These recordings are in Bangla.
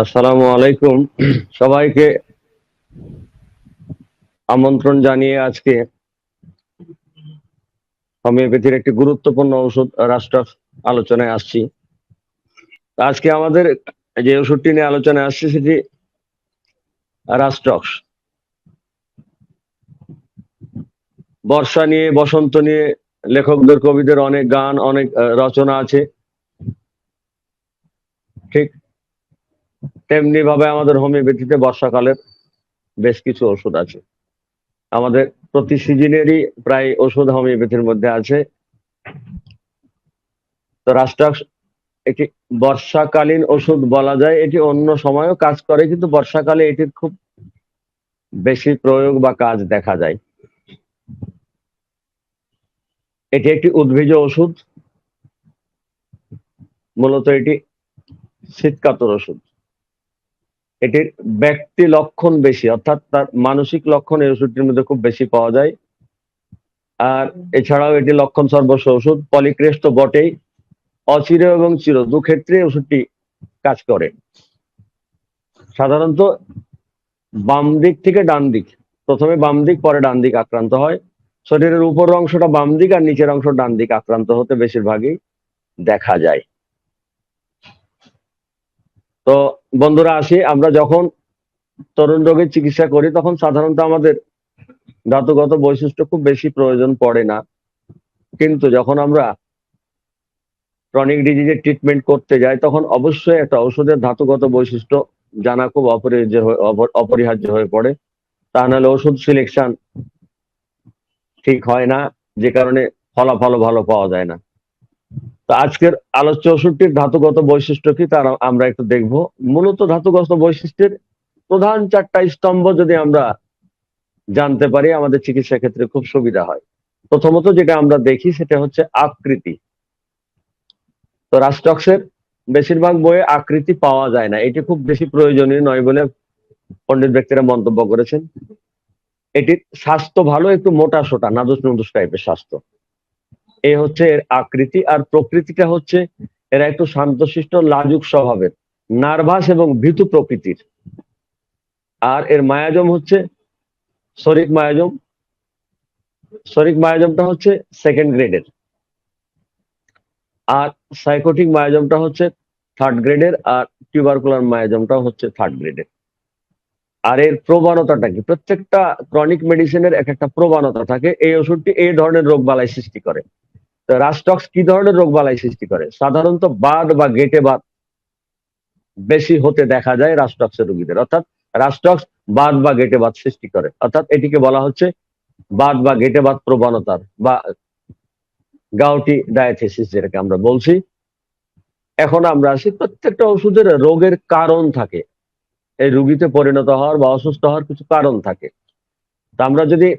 আসসালামু আলাইকুম। সবাইকে আমন্ত্রণ জানিয়ে আজকে হোমিওপ্যাথির একটি গুরুত্বপূর্ণ ওষুধ রাষ্ট্র আলোচনায় আসছি। আজকে আমাদের যে ওষুধটি নিয়ে আলোচনায় আসছে সেটি রাস্টক্স। বর্ষা নিয়ে, বসন্ত নিয়ে লেখকদের, কবিদের অনেক গান, অনেক রচনা আছে। ঠিক তেমনি ভাবে আমাদের হোমিওপ্যাথিতে বর্ষাকালের বেশ কিছু ওষুধ আছে। আমাদের প্রতি সিজনেরই প্রায় ওষুধ হোমিওপ্যাথির মধ্যে আছে। তো রাস্টক্স একটি বর্ষাকালীন ওষুধ বলা যায়। এটি অন্য সময়ও কাজ করে, কিন্তু বর্ষাকালে এটির খুব বেশি প্রয়োগ বা কাজ দেখা যায়। এটি একটি উদ্ভিজ্জ ওষুধ। মূলত এটি শীতকাতর ওষুধ। এটির ব্যক্তি লক্ষণ বেশি, অর্থাৎ তার মানসিক লক্ষণ এই ওষুধটির মধ্যে খুব বেশি পাওয়া যায়। আর এছাড়াও এটি লক্ষণ সর্বস্ব ওষুধ। পলিক্রেস্ট তো বটেই, অচির এবং চির দু ক্ষেত্রে ওষুধটি কাজ করে। সাধারণত বাম দিক থেকে ডান দিক, প্রথমে বাম দিক পরে ডান দিক আক্রান্ত হয়। শরীরের উপর অংশটা বাম দিক আর নিচের অংশ ডান দিক আক্রান্ত হতে বেশিরভাগই দেখা যায়। তো বন্ধুরা, আসি আমরা যখন তরুণ রোগের চিকিৎসা করি তখন সাধারণত আমাদের ধাতুগত বৈশিষ্ট্য খুব বেশি প্রয়োজন পড়ে না, কিন্তু যখন আমরা ক্রনিক ডিজিজের ট্রিটমেন্ট করতে যাই তখন অবশ্যই একটা ওষুধের ধাতুগত বৈশিষ্ট্য জানা খুব অপরিহার্য হয়ে পড়ে। তা নাহলে ওষুধ সিলেকশন ঠিক হয় না, যে কারণে ফলাফল ভালো পাওয়া যায় না। তো আজকের আলোচ্য ওষুধটির ধাতুগত বৈশিষ্ট্য কি তার আমরা একটু দেখব। মূলত ধাতুগত বৈশিষ্ট্যের প্রধান চারটা স্তম্ভ যদি আমরা জানতে পারি আমাদের চিকিৎসা ক্ষেত্রে খুব সুবিধা হয়। প্রথমত যেটা আমরা দেখি সেটা হচ্ছে আকৃতি। তো রাস্টক্সের বেশিরভাগ বইয়ে আকৃতি পাওয়া যায় না, এটি খুব বেশি প্রয়োজনীয় নয় বলে পণ্ডিত ব্যক্তিরা মন্তব্য করেছেন। এটির স্বাস্থ্য ভালো, একটু মোটা সোটা নাদুস নুদুস টাইপের স্বাস্থ্য, এই হচ্ছে এর আকৃতি। আর প্রকৃতিটা হচ্ছে এরা একটু শান্তশিষ্ট লাজুক স্বভাবের, নার্ভাস এবং ভীতু প্রকৃতির। আর এর মায়াজম হচ্ছে শরিক মায়াজম। শরিক মায়াজমটা হচ্ছে সেকেন্ড গ্রেডের, আর সাইকোটিক মায়াজমটা হচ্ছে থার্ড গ্রেডের, আর টিউবারকুলার মায়াজমটা হচ্ছে থার্ড গ্রেডের। আর এর প্রবণতাটা কি, প্রত্যেকটা ক্রনিক মেডিসিনের এক একটা প্রবণতা থাকে। এই ওষুধটি এই ধরনের রোগ বালাই সৃষ্টি করে। তো রাস্টক্স কি ধরনের রোগ বালাই সৃষ্টি করে? সাধারণত বাত বা গেটে বাত বেশি হতে দেখা যায় রাস্টক্সের রোগীদের, অর্থাৎ রাস্টক্স বাত বা গেটে বাত সৃষ্টি করে, অর্থাৎ এটিকে বলা হচ্ছে বাত বা গেটে বাত প্রবণতার বা গাউটি ডায়াথেসিস যেটাকে আমরা বলছি। এখন আমরা আসি, প্রত্যেকটা ওষুধের রোগের কারণ থাকে, এই রোগীতে পরিণত হওয়ার বা অসুস্থ হওয়ার কিছু কারণ থাকে। তা আমরা যদি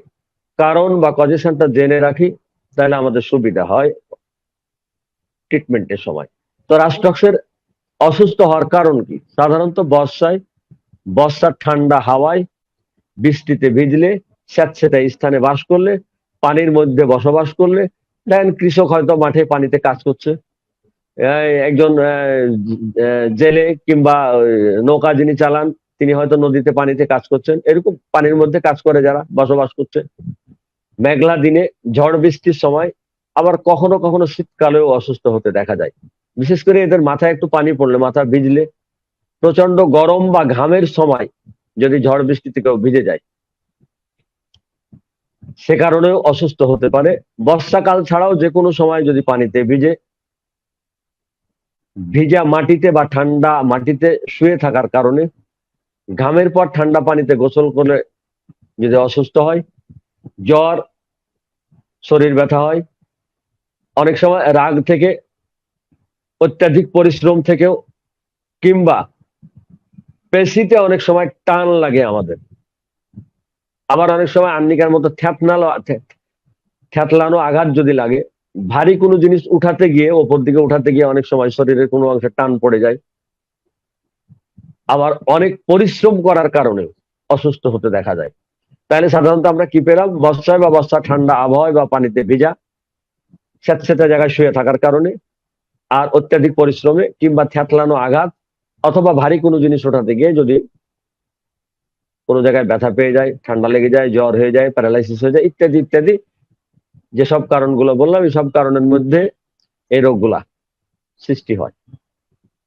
কারণ বা কজেশনটা জেনে রাখি তাহলে আমাদের সুবিধা হয় ট্রিটমেন্টের সময়। তো রাস্টক্সের অসুস্থ হওয়ার কারণ কি? সাধারণত বর্ষার ঠান্ডা হাওয়ায়, বৃষ্টিতে ভিজলে, স্যাঁতসেঁতে স্থানে বাস করলে, পানির মধ্যে বসবাস করলে। দেখেন কৃষক হয়তো মাঠে পানিতে কাজ করছে, একজন জেলে কিংবা নৌকা যিনি চালান তিনি হয়তো নদীতে পানিতে কাজ করছেন, এরকম পানির মধ্যে কাজ করে যারা বসবাস করছে। মেঘলা দিনে, ঝড় বৃষ্টির সময়, আবার কখনো কখনো শীতকালেও অসুস্থ হতে দেখা যায়। বিশেষ করে এদের মাথায় একটু পানি পড়লে, মাথা ভিজলে, প্রচন্ড গরম বা ঘামের সময় যদি ঝড় বৃষ্টিতে কেউ ভিজে যায় সে কারণেও অসুস্থ হতে পারে। বর্ষাকাল ছাড়াও যে কোনো সময় যদি পানিতে ভিজে, ভিজা মাটিতে বা ঠান্ডা মাটিতে শুয়ে থাকার কারণে, ঘামের পর ঠান্ডা পানিতে গোসল করলে যদি অসুস্থ হয়, জ্বর, শরীর ব্যথা হয়, অনেক সময় রাগ থেকে, অত্যাধিক পরিশ্রম থেকেও, কিংবা পেশিতে অনেক সময় টান লাগে আমাদের, আবার অনেক সময় আন্নিকার মতো থ্যাতলানো আঘাত যদি লাগে, ভারী কোনো জিনিস উঠাতে গিয়ে, ওপর দিকে উঠাতে গিয়ে অনেক সময় শরীরের কোনো অংশে টান পড়ে যায়, আবার অনেক পরিশ্রম করার কারণে অসুস্থ হতে দেখা যায়। তাহলে সাধারণত আমরা কি পেলাম? বর্ষায় বা বর্ষা ঠান্ডা আবহাওয়ায় বা পানিতে ভেজা, স্যাঁতস্যাঁতে জায়গায় শুয়ে থাকার কারণে, আর অত্যাধিক পরিশ্রমে কিংবা থ্যাতলানো আঘাত অথবা ভারী কোনো জিনিস ওঠাতে গিয়ে যদি কোনো জায়গায় ব্যথা পেয়ে যায়, ঠান্ডা লেগে যায়, জ্বর হয়ে যায়, প্যারালাইসিস হয়ে যায়, ইত্যাদি ইত্যাদি, যেসব কারণগুলো বললাম এই সব কারণের মধ্যে এই রোগগুলা সৃষ্টি হয়।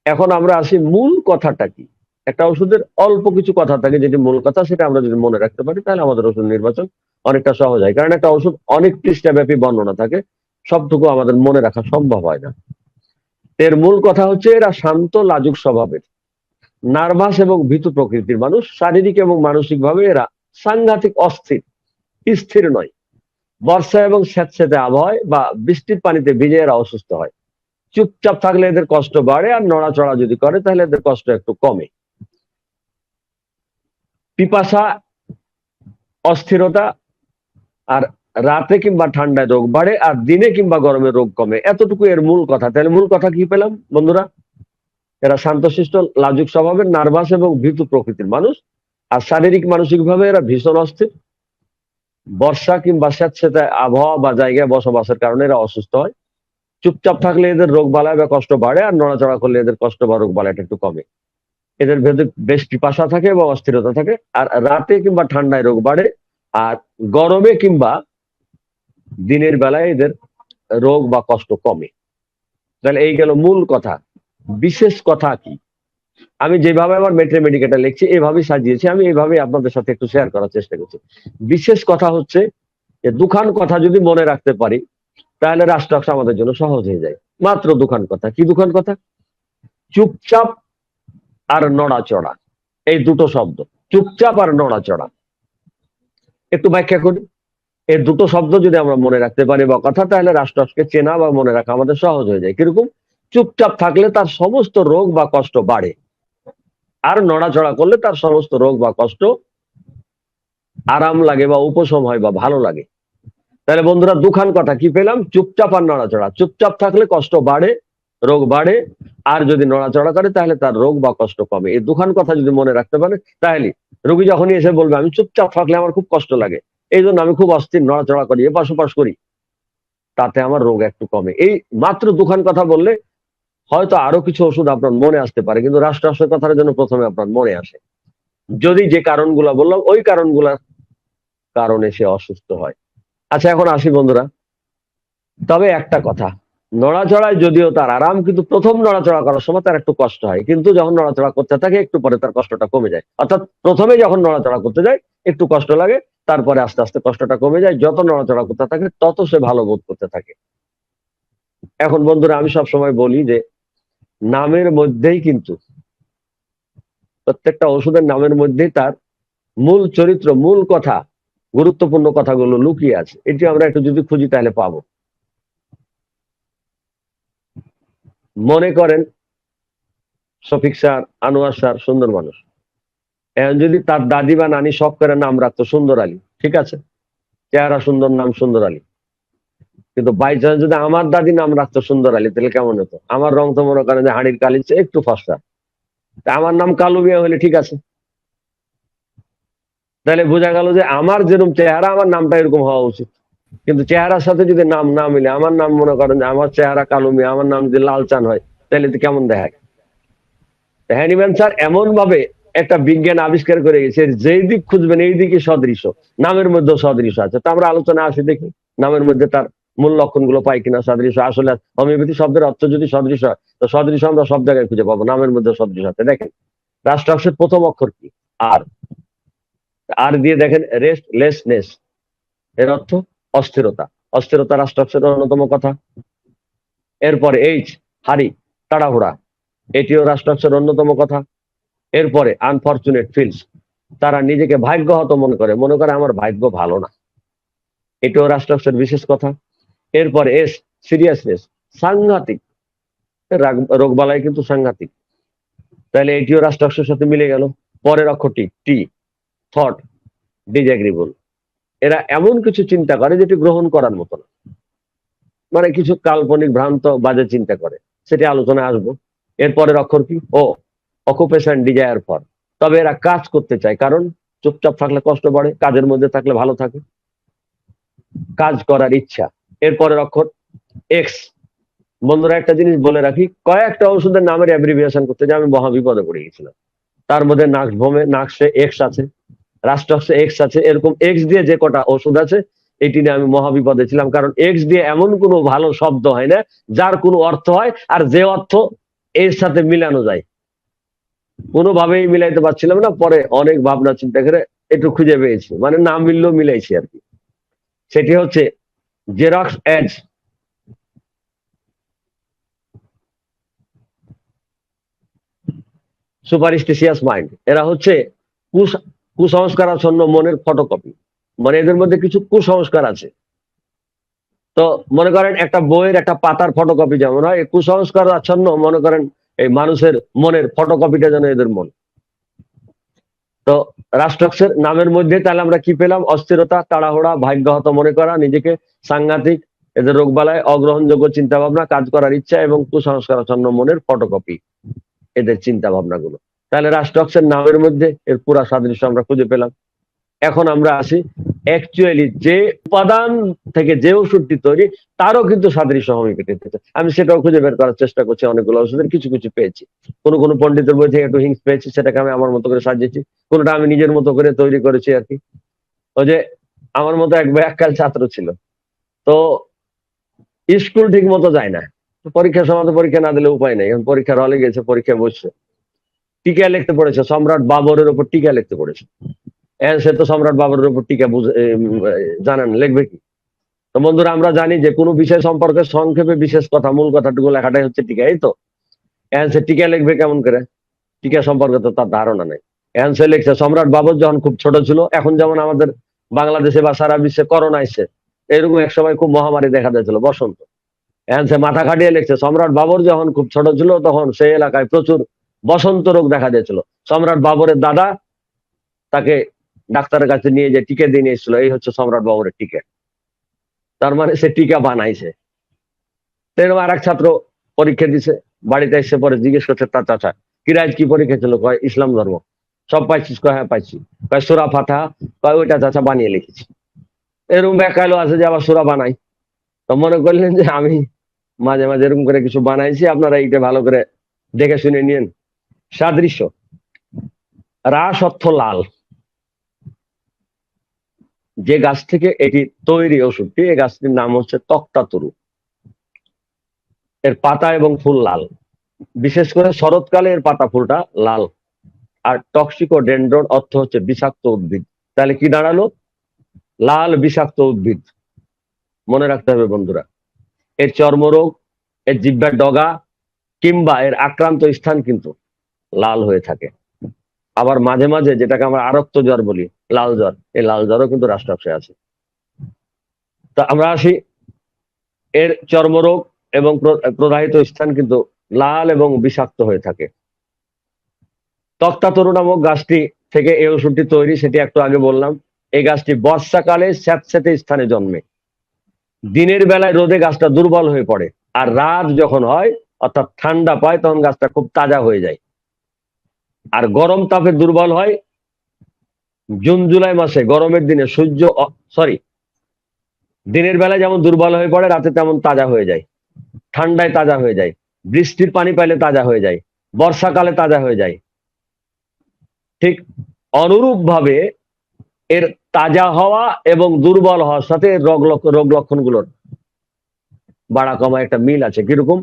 এখন আমরা আসি মূল কথাটা কি। একটা ওষুধের অল্প কিছু কথা থাকে, যেটি মূল কথা, সেটা আমরা যদি মনে রাখতে পারি তাহলে আমাদের ওষুধ নির্বাচন অনেকটা সহজ হয়। কারণ একটা ওষুধ অনেক পৃষ্ঠাব্যাপী বর্ণনা থাকে, সবটুকু আমাদের মনে রাখা সম্ভব হয় না। এর মূল কথা হচ্ছে এরা শান্ত লাজুক স্বভাবের, নার্ভাস এবং ভীতু প্রকৃতির মানুষ। শারীরিক এবং মানসিক ভাবে এরা সাংঘাতিক অস্থির, স্থির নয়। বর্ষা এবং স্যাঁতসেঁতে আবহাওয়ায় বা বৃষ্টির পানিতে ভিজে এরা অসুস্থ হয়। চুপচাপ থাকলে এদের কষ্ট বাড়ে, আর নড়াচড়া যদি করে তাহলে এদের কষ্ট একটু কমে। পিপাসা, অস্থিরতা, আর রাতে কিংবা ঠান্ডায় রোগ বাড়ে, আর দিনে কিংবা গরমে রোগ কমে। এতটুকু এর মূল কথা। তাহলে মূল কথা কি পেলাম বন্ধুরা? এরা শান্তশিষ্ট, লাজুক স্বভাবের, নার্ভাস এবং ভীতু প্রকৃতির মানুষ। আর শারীরিক মানসিক ভাবে এরা ভীষণ অস্থির। বর্ষা কিংবা স্যাঁতসেঁতে আবহাওয়া বা জায়গায় বসবাসের কারণে এরা অসুস্থ হয়। চুপচাপ থাকলে এদের রোগ বালাই বা কষ্ট বাড়ে, আর নড়াচড়া করলে এদের কষ্ট বা রোগ বালাইটা একটু কমে। এদের ভেতরে বেশ পিপাসা থাকে এবং অস্থিরতা থাকে, আর রাতে কিংবা ঠান্ডায় রোগ বাড়ে, আর গরমে কিংবা দিনের বেলায় এদের রোগ বা কষ্ট কমে। তাহলে এই গেল মূল কথা। বিশেষ কথা কি? আমি যেভাবে আমার মেডিকেটা লিখছি এভাবেই সাজিয়েছি, আমি এইভাবেই আপনাদের সাথে একটু শেয়ার করার চেষ্টা করছি। বিশেষ কথা হচ্ছে যে দুখান কথা যদি মনে রাখতে পারি তাহলে রাষ্ট্রাংশ আমাদের জন্য সহজ হয়ে যায়। মাত্র দুখান কথা। কি দুখান কথা? চুপচাপ আর নড়াচড়া। এই দুটো শব্দ, চুপচাপ আর নড়াচড়া। একটু ব্যাখ্যা করি। এই দুটো শব্দ যদি আমরা মনে রাখতে পারি বা কথা, তাহলে রাষ্ট্রাংশকে চেনা বা মনে রাখা আমাদের সহজ হয়ে যায়। কিরকম? চুপচাপ থাকলে তার সমস্ত রোগ বা কষ্ট বাড়ে, আর নড়াচড়া করলে তার সমস্ত রোগ বা কষ্ট আরাম লাগে বা উপশম হয় বা ভালো লাগে। তাহলে বন্ধুরা দুখান কথা কি পেলাম? চুপচাপ আর নড়াচড়া। চুপচাপ থাকলে কষ্ট বাড়ে, রোগ বাড়ে, আর যদি নড়াচড়া করে তাহলে তার রোগ বা কষ্ট কমে। এই দুখান কথা যদি মনে রাখতে পারে তাহলে রোগী যখনই এসে বলবে আমি চুপচাপ থাকলে আমার খুব কষ্ট লাগে, এই জন্য আমি খুব অস্থির, নড়াচড়া করি, এপাশ ওপাশ করি, তাতে আমার রোগ একটু কমে। এই মাত্র দুখান কথা বললে হয়তো আরো কিছু ওষুধ আপনার মনে আসতে পারে, কিন্তু রাষ্ট্রাংশের কথার জন্য প্রথমে আপনার মনে আসে যদি যে কারণগুলা বললাম ওই কারণগুলার কারণে সে অসুস্থ হয়। আচ্ছা, এখন আসি বন্ধুরা। তবে একটা কথা, নড়াচড়ায় যদিও তার আরাম, কিন্তু প্রথম নড়াচড়া করার সময় তার একটু কষ্ট হয়, কিন্তু যখন নড়াচড়া করতে থাকে একটু পরে তার কষ্টটা কমে যায়। অর্থাৎ প্রথমে যখন নড়াচড়া করতে যায় একটু কষ্ট লাগে, তারপরে আস্তে আস্তে কষ্টটা কমে যায়। যত নড়াচড়া করতে থাকে তত সে ভালো বোধ করতে থাকে। এখন বন্ধুরা আমি সবসময় বলি যে নামের মধ্যেই কিন্তু, প্রত্যেকটা ওষুধের নামের মধ্যেই তার মূল চরিত্র, মূল কথা, গুরুত্বপূর্ণ কথাগুলো লুকিয়ে আছে। এটি আমরা একটু যদি খুঁজি তাহলে পাবো। মনে করেন শফিক স্যার, আনোয়ার স্যার সুন্দর মানুষ। এখন যদি তার দাদি বা নানি শখ করে নাম রাখতো সুন্দর আলী, ঠিক আছে, চেহারা সুন্দর, নাম সুন্দর আলী, কিন্তু বাই চান্স যদি আমার দাদি নাম রাখতো সুন্দর আলী, তাহলে কেমন হতো? আমার রং তো মনে করেন যে হাড়ির কালির চেয়ে একটু ফসা, আমার নাম কালু মিয়া হলে ঠিক আছে। তাহলে বোঝা গেল যে আমার যেরকম চেহারা আমার নামটা এরকম হওয়া উচিত, কিন্তু চেহারার সাথে যদি নাম না মিলে, আমার নাম মনে করেন যে আমার চেহারা কালু মিয়া, আমার নাম যদি লালচান হয়, তাহলে তো কেমন দেখায়? হ্যানিম্যান স্যার এমন ভাবে একটা বিজ্ঞান আবিষ্কার করে গেছে, যেই দিক খুঁজবেন এই দিকে সদৃশ্য, নামের মধ্যে সদৃশ্য আছে। তা আমরা আলোচনা আসি দেখি নামের মধ্যে তার মূল লক্ষণ গুলো পাই কিনা। সদৃশ্য আসলে হোমিওপ্যাথি শব্দের অর্থ যদি সদৃশ্য হয়, তো সদৃশ্য আমরা সব জায়গায় খুঁজে পাবো, নামের মধ্যে সদৃশ্য আছে। দেখেন রাষ্ট্রাংশের প্রথম অক্ষর কি? আর। আর দিয়ে দেখেন রেস্টলেসনেস, এর অর্থ অস্থিরতা। অস্থিরতা রাষ্ট্রাংশের অন্যতম কথা। এরপরে এইচ, হারি, তাড়াহুড়া, এটিও রাষ্ট্রাংশের অন্যতম কথা। এরপরে আনফরচুনেট ফিলস, তারা নিজেকে ভাগ্যহত মনে করে আমার ভাগ্য ভালো না, এটাও রাষ্ট্রাংশের বিশেষ কথা। এরপরে এস, সিরিয়াসনেস, সাংঘাতিক, রোগবালাই কিন্তু সাংঘাতিক, তাহলে এটিও রাষ্ট্রাংশের সাথে মিলে গেল। পরের অক্ষরটি টি, থট, ডিজএগ্রিবল, এরা এমন কিছু চিন্তা করে যেটি গ্রহণ করার মতো না, মানে কিছু কাল্পনিক ভ্রান্ত বাজে চিন্তা করে, সেটি আলোচনায় আসবো। এরপরের অক্ষর কি? ও, অকুপেশন ডিজায়ার ফর, তবে এরা কাজ করতে চায়, কারণ চুপচাপ থাকলে কষ্ট বাড়ে, কাজের মধ্যে থাকলে ভালো থাকে, কাজ করার ইচ্ছা। এরপরের অক্ষর এক্স, বন্ধুরা একটা জিনিস বলে রাখি, কয়েকটা ওষুধের নামের অ্যাব্রিভিয়েশন করতে যে আমি মহা বিপদে পড়ে গেছিলাম। তার মধ্যে নাক্সে এক্স আছে, রাস্টক্সে এক্স আছে, এরকম এক্স দিয়ে যে কটা ওষুধ আছে এটি নিয়ে আমি মহা বিপদে ছিলাম। কারণ এক্স দিয়ে এমন কোনো ভালো শব্দ হয় না যার কোনো অর্থ হয়, আর যে অর্থ এর সাথে মিলানো যায় কোনোভাবেই মিলাইতে পারছিলাম না। পরে অনেক ভাবনা চিন্তা করে একটু খুঁজে পেয়েছি, মানে না মিললেও মিলাইছি আর কি। সেটি হচ্ছে জেরক্স এজ, সুপারস্টিশিয়াস মাইন্ড। এরা হচ্ছে কুসংস্কারাচ্ছন্ন মনের ফটোকপি। মানে এদের মধ্যে কিছু কুসংস্কার আছে। তো মনে করেন একটা বইয়ের একটা পাতার ফটোকপি যেমন হয়, কুসংস্কার আচ্ছন্ন মনে করেন এই মানুষের মনের ফটোকপিটা যেন এদের মন। তো রাষ্ট্রক্সের নামের মধ্যে তাহলে আমরা কি পেলাম? অস্থিরতা, তাড়াহুড়া, ভাগ্যহত মনে করা, নিজেকে সাংঘাতিক, এদের রোগবালায়, অগ্রহণযোগ্য চিন্তা ভাবনা, কাজ করার ইচ্ছা এবং কুসংস্কারাচ্ছন্ন মনের ফটোকপি এদের চিন্তা ভাবনাগুলো। তাহলে রাষ্ট্রক্সের নামের মধ্যে এর পুরা সাদৃশ্য আমরা খুঁজে পেলাম। এখন আমরা আসি অ্যাকচুয়ালি যে উপাদান থেকে যে ওষুধটি তৈরি তারও কিন্তু সাদৃশ্য হোমিওপ্যাথিতে। আমি সেটাও খুঁজে বের করার চেষ্টা করছি, অনেকগুলো ওষুধের কিছু কিছু পেয়েছি। কোনো পণ্ডিতের বই থেকে একটু হিংস পেয়েছি, সেটাকে আমি আমার মতো করে সাজিয়েছি, কোনোটা আমি নিজের মতো করে তৈরি করেছি আর কি। ওই যে আমার মতো এক ব্যাককাল ছাত্র ছিল, তো স্কুল ঠিক মতো যায় না, পরীক্ষার সময় তো পরীক্ষা না দিলে উপায় নেই। এখন পরীক্ষার হলে গেছে, পরীক্ষা বসছে, টিকা লিখতে পড়েছে, সম্রাট বাবরের উপর টিকা লিখতে পড়েছে। সে তো সম্রাট বাবরের উপর টিকা জানেন, লিখবে কি? তো বন্ধুরা আমরা জানি যে কোনো বিষয় সম্পর্কে সংক্ষেপে বিশেষ কথা, মূল কথাটুকু লেখাটাই হচ্ছে টিকা, এই তো। সে টিকা লিখবে কেমন করে? টিকা সম্পর্কে তো তার ধারণা নেই। সে লিখছে সম্রাট বাবর যখন খুব ছোট ছিল, এখন যেমন আমাদের বাংলাদেশে বা সারা বিশ্বে করোনা এসছে, এরকম এক সময় খুব মহামারী দেখা যাচ্ছিল, বসন্ত। সে মাথা খাটিয়ে লিখছে সম্রাট বাবর যখন খুব ছোট ছিল তখন সেই এলাকায় প্রচুর বসন্ত রোগ দেখা দিয়েছিল, সম্রাট বাবরের দাদা তাকে ডাক্তারের কাছে নিয়ে যে টিকা দিয়ে নিয়ে এসেছিল, এই হচ্ছে সম্রাট বাবরের টিকা। তার মানে সে টিকা বানাইছে। এরকম আর এক ছাত্র পরীক্ষা দিছে, বাড়িতে এসে পরে জিজ্ঞেস করছে তার চাচা, কিরাজ কি পরীক্ষা ছিল? কয় ইসলাম ধর্ম। সব পাইছিস? কয় হ্যাঁ পাইছি। কয় সূরা ফাতিহা? কয় ওইটা চাচা বানিয়ে লিখেছি। এরকম ব্যাকালো আছে যে আবার সূরা বানাই। তো মনে করলেন যে আমি মাঝে মাঝে এরকম করে কিছু বানাইছি, আপনারা এইটা ভালো করে দেখে শুনে নিন। সাদৃশ্য, রাস অর্থ লাল। যে গাছ থেকে এটি তৈরি ওষুধটি, এই গাছটির নাম হচ্ছে তক্তা তরু। এর পাতা এবং ফুল লাল, বিশেষ করে শরৎকালে এর পাতা ফুলটা লাল। আর টক্সিকোডেন্ড্রন অর্থ হচ্ছে বিষাক্ত উদ্ভিদ। তাহলে কি দাঁড়ালো? লাল বিষাক্ত উদ্ভিদ। মনে রাখতে হবে বন্ধুরা, এর চর্মরোগ, এর জিহ্বার ডগা কিংবা এর আক্রান্ত স্থান কিন্তু লাল হয়ে থাকে। আবার মাঝে মাঝে যেটাকে আমরা আরক্ত জ্বর বলি, লাল জ্বর, এই লাল জ্বরও কিন্তু রাষ্ট্রাংশে আছে। তা আমরা আসি, এর চর্মরোগ এবং প্রদাহিত স্থান কিন্তু লাল এবং বিষাক্ত হয়ে থাকে। তক্তাতরু নামক গাছটি থেকে এই ওষুধটি তৈরি, সেটি একটু আগে বললাম। এই গাছটি বর্ষাকালে স্যাঁতস্যাঁতে স্থানে জন্মে। দিনের বেলায় রোদে গাছটা দুর্বল হয়ে পড়ে, আর রাত যখন হয় অর্থাৎ ঠান্ডা পায় তখন গাছটা খুব তাজা হয়ে যায়। আর গরম তাপে দুর্বল হয়। জুন জুলাই মাসে গরমের দিনে দিনের বেলায় যেমন দুর্বল হয়ে পড়ে, রাতে তেমন তাজা হয়ে যায়, ঠান্ডায় তাজা হয়ে যায়, বৃষ্টির পানি পাইলে তাজা হয়ে যায়, বর্ষাকালে তাজা হয়ে যায়। ঠিক অনুরূপ ভাবে এর তাজা হওয়া এবং দুর্বল হওয়ার সাথে রোগ লক্ষণগুলোর বাড়া কমা একটা মিল আছে। কিরকম?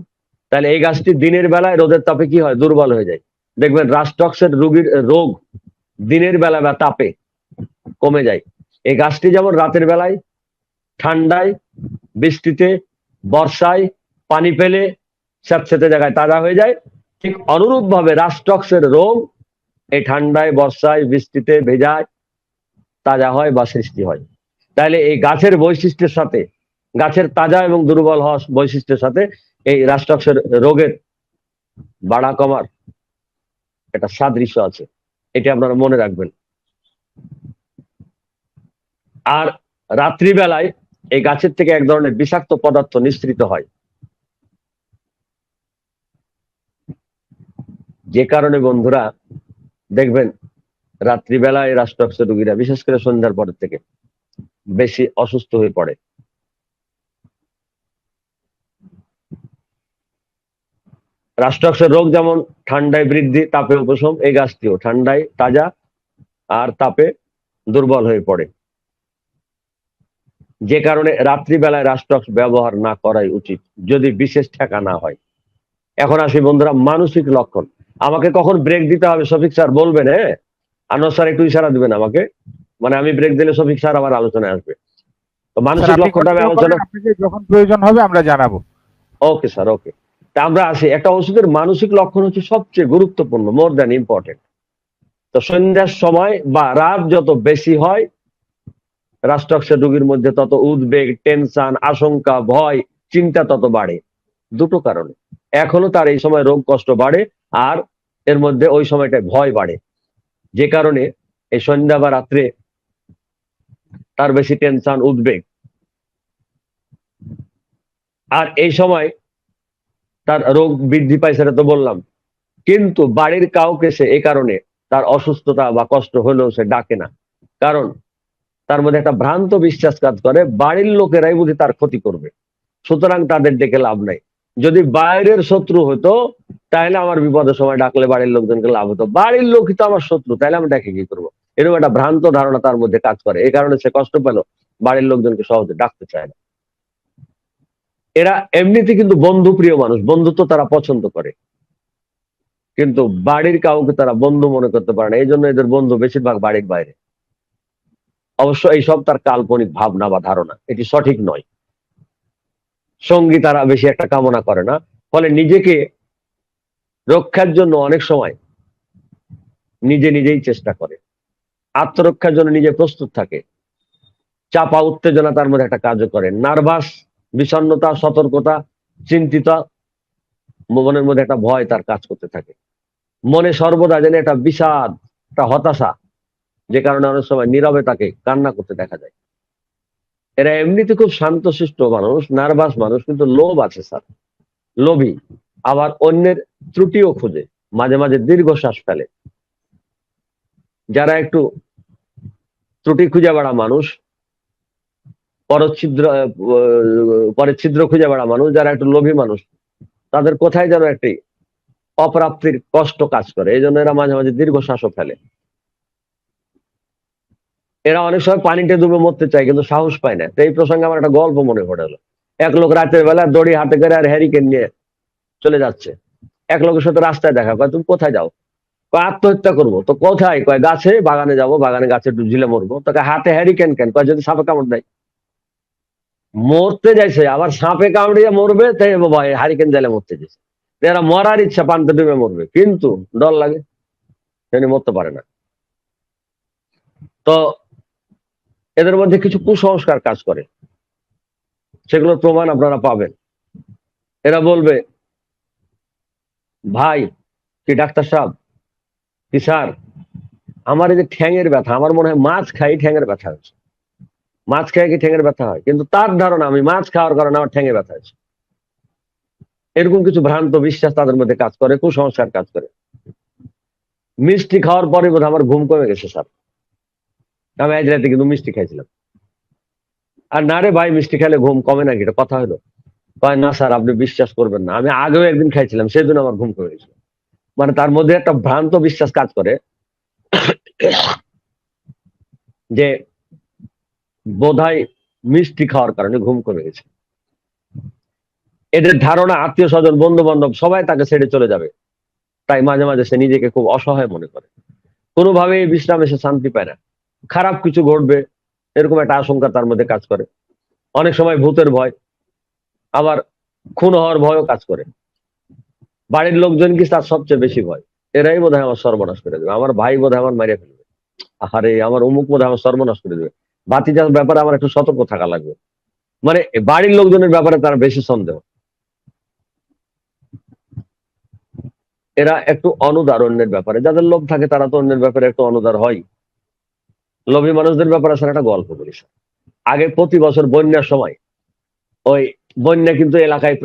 তাহলে এই গাছটি দিনের বেলায় রোদের তাপে কি হয়? দুর্বল হয়ে যায়। দেখবেন রাস্টক্সের রোগ দিনের বেলা বা তাপে কমে যায়। এই গাছটি যেমন রাতের বেলায় ঠান্ডায়, বৃষ্টিতে, বর্ষায় পানি পেলে স্যাঁতস্যাঁতে জায়গায় তাজা হয়ে যায়, ঠিক অনুরূপ ভাবে রাস্টক্সের রোগ এই ঠান্ডায়, বর্ষায়, বৃষ্টিতে ভেজায় তাজা হয় বা সৃষ্টি হয়। তাহলে এই গাছের বৈশিষ্ট্যের সাথে, গাছের তাজা এবং দুর্বল হওয়া বৈশিষ্ট্যের সাথে এই রাস্টক্সের রোগের বাড়া কমার একটা সাদৃশ্য আছে, এটা আপনারা মনে রাখবেন। আর রাত্রিবেলায় এই গাছের থেকে এক ধরনের বিষাক্ত পদার্থ নিঃসৃত হয়, যে কারণে বন্ধুরা দেখবেন রাত্রিবেলায় রাস্টক্সের রোগীরা বিশেষ করে সন্ধ্যার পরের থেকে বেশি অসুস্থ হয়ে পড়ে। রাষ্ট্রাক্ষের রোগ যেমন ঠান্ডায় বৃদ্ধি, তাপে উপশম, এই গাছটিও ঠান্ডায় তাজা আর তাপে দুর্বল হয়ে পড়ে, যে কারণে রাত্রিবেলায় রাষ্ট্রাক্ষ ব্যবহার না করাই উচিত যদি বিশেষ ঠেকা না হয়। এখন আসি বন্ধুরা মানসিক লক্ষণ। আমাকে কখন ব্রেক দিতে হবে শফিক স্যার বলবেন, হ্যাঁ? আনোয়ার স্যার একটু ইশারা দিবেন আমাকে, মানে আমি ব্রেক দিলে শফিক স্যার আবার আলোচনায় আসবে। তো স্যার মানসিক আপনি লক্ষণটা আমি কন্টিনিউ আলোচনা, করেন, আপনাকে যখন প্রয়োজন হবে আমরা জানাবো। ওকে স্যার, ওকে। তা আমরা আসি, একটা ওষুধের মানসিক লক্ষণ হচ্ছে সবচেয়ে গুরুত্বপূর্ণ, মোর দ্যান ইম্পর্টেন্ট। তো সন্ধ্যার সময় বা রাত যত বেশি হয়, রাষ্ট্রাক্ষের রোগীর মধ্যে তত উদ্বেগ, টেনশন, আশঙ্কা, ভয়, চিন্তা তত বাড়ে। দুটো কারণে, এক হলো তার এই সময় রোগ কষ্ট বাড়ে, আর এর মধ্যে ওই সময়টায় ভয় বাড়ে, যে কারণে এই সন্ধ্যা বা রাত্রে তার বেশি টেনশন, উদ্বেগ। আর এই সময় তার রোগ বৃদ্ধি পায়, সেটা তো বললাম। কিন্তু বাড়ির কাউকে সে এই কারণে তার অসুস্থতা বা কষ্ট হলেও সে ডাকে না, কারণ তার মধ্যে একটা ভ্রান্ত বিশ্বাস কাজ করে বাড়ির লোকেরাই বুঝি তার ক্ষতি করবে, সুতরাং তাদের ডেকে লাভ নাই। যদি বাইরের শত্রু হতো তাহলে আমার বিপদের সময় ডাকলে বাড়ির লোকজনকে লাভ হতো, বাড়ির লোকই তো আমার শত্রু, তাহলে আমি ডেকে কি করবো? এরকম একটা ভ্রান্ত ধারণা তার মধ্যে কাজ করে, এই কারণে সে কষ্ট পেল, বাড়ির লোকজনকে সহজে ডাকতে চায় না। এরা এমনিতে কিন্তু বন্ধু প্রিয় মানুষ, বন্ধুত্ব তারা পছন্দ করে, কিন্তু বাড়ির কাউকে তারা বন্ধু মনে করতে পারে না, এই জন্য এদের বন্ধু বেশিরভাগ বাড়ির বাইরে। অবশ্য এইসব তার কাল্পনিক ভাবনা বা ধারণা, এটি সঠিক নয়। সঙ্গী তারা বেশি একটা কামনা করে না, ফলে নিজেকে রক্ষার জন্য অনেক সময় নিজে নিজেই চেষ্টা করে, আত্মরক্ষার জন্য নিজে প্রস্তুত থাকে। চাপা উত্তেজনা তার মধ্যে একটা কাজ করে, নার্ভাস, বিষণ্ণতা, সতর্কতা, চিন্তিত, মনের মধ্যে একটা ভয় তার কাজ করতে থাকে, মনে সর্বদা যেন একটা বিষাদ, একটা হতাশা, যে কারণে অনেক সময় নীরবে তাকে কান্না করতে দেখা যায়। এরা এমনিতে খুব শান্তশিষ্ট মানুষ, নার্ভাস মানুষ, কিন্তু লোভ আছে স্যার, লোভী, আবার অন্যের ত্রুটিও খুঁজে, মাঝে মাঝে দীর্ঘশ্বাস ফেলে। যারা একটু ত্রুটি খুঁজে বেড়া মানুষ, পরচ্ছিদ্র পরে ছিদ্র খুঁজে বেড়া মানুষ, যারা একটু লোভী মানুষ, তাদের কোথায় যেন একটি অপ্রাপ্তির কষ্ট কাজ করে, এই জন্য এরা মাঝে মাঝে দীর্ঘশ্বাসও ফেলে। এরা অনেক সময় পানিতে ডুবে মরতে চায় কিন্তু সাহস পায় না। তো এই প্রসঙ্গে আমার একটা গল্প মনে পড়ে গেল। এক লোক রাতের বেলা দড়ি হাতে করে আর হ্যারিকেন নিয়ে চলে যাচ্ছে। এক লোকের সাথে রাস্তায় দেখা, কয় তুমি কোথায় যাও? কয় আত্মহত্যা করবো। তো কোথায়? কয় গাছে, বাগানে যাবো, বাগানে গাছে একটু ঝিলে মরবো। তোকে হাতে হ্যারিকেন কেন? কয় যদি সাপে কামড় দেয়। মরতে যাইছে, আবার সাপে কামড়িয়ে মরবে, তাই বাবা হ্যারিকেন জালে মরতে যাইছে। এরা মরার ইচ্ছা, পানিতে ডুবে মরবে, কিন্তু ডর লাগে, সেখানে মরতে পারে না। তো এদের মধ্যে কিছু কুসংস্কার কাজ করে, সেগুলোর প্রমাণ আপনারা পাবেন। এরা বলবে, ভাই কি ডাক্তার সাহেব, কি স্যার, আমার এই যে ঠ্যাঙের ব্যথা, আমার মনে হয় মাছ খাই ঠ্যাঙের ব্যথা হয়েছে। মাছ খেয়ে কি ঠ্যাঙের ব্যথা হয়? কিন্তু তার ধারণা আমি মাছ খাওয়ার কারণে আমার ঠ্যাঙে ব্যথা হয়েছে। এরকম কিছু ভ্রান্ত বিশ্বাস তাদের মধ্যে কাজ করে, কুসংস্কার কাজ করে। মিষ্টি খাওয়ার পরে বোধহয় আমার ঘুম কমে গেছে স্যার, আমি আজ রাতে কিন্তু মিষ্টি খাইছিলাম। আর না রে ভাই, মিষ্টি খেলে ঘুম কমে নাকি, এটা কথা হলো? কয় না স্যার, আপনি বিশ্বাস করবেন না, আমি আগেও একদিন খাইছিলাম, সেদিন আমার ঘুম কমে গেছিল। মানে তার মধ্যে একটা ভ্রান্ত বিশ্বাস কাজ করে যে বোধহয় মিষ্টি খাওয়ার কারণে ঘুম কমে গেছে। এদের ধারণা আত্মীয় স্বজন, বন্ধু বান্ধব সবাই তাকে ছেড়ে চলে যাবে, তাই মাঝে মাঝে সে নিজেকে খুব অসহায় মনে করে, কোনোভাবেই বিশ্রামে সে শান্তি পায় না, খারাপ কিছু ঘটবে এরকম একটা আশঙ্কা তার মধ্যে কাজ করে। অনেক সময় ভূতের ভয়, আবার খুন হওয়ার ভয়ও কাজ করে। বাড়ির লোকজন কি তার সবচেয়ে বেশি ভয়, এরাই বোধহয় আমার সর্বনাশ করে দেবে, আমার ভাই বোধহয় আমার মেরে ফেলবে, আরে আমার অমুক বোধহয় আমার সর্বনাশ করে দেবে। ভাতিজার ব্যাপারে আমার একটু সতর্ক থাকা লাগবে, মানে বাড়ির লোকজনের ব্যাপারে তার বেশি সন্দেহ। এরা একটু অনুদার অন্যের ব্যাপারে, যাদের লোভ থাকে তারা তো অন্যের ব্যাপারে একটু অনুদার হয়। লোভী মানুষদের ব্যাপারে আসলে একটা গল্প বলি। আগে প্রতি বছর বন্যার সময় ওই বন্যা কিন্তু এলাকায়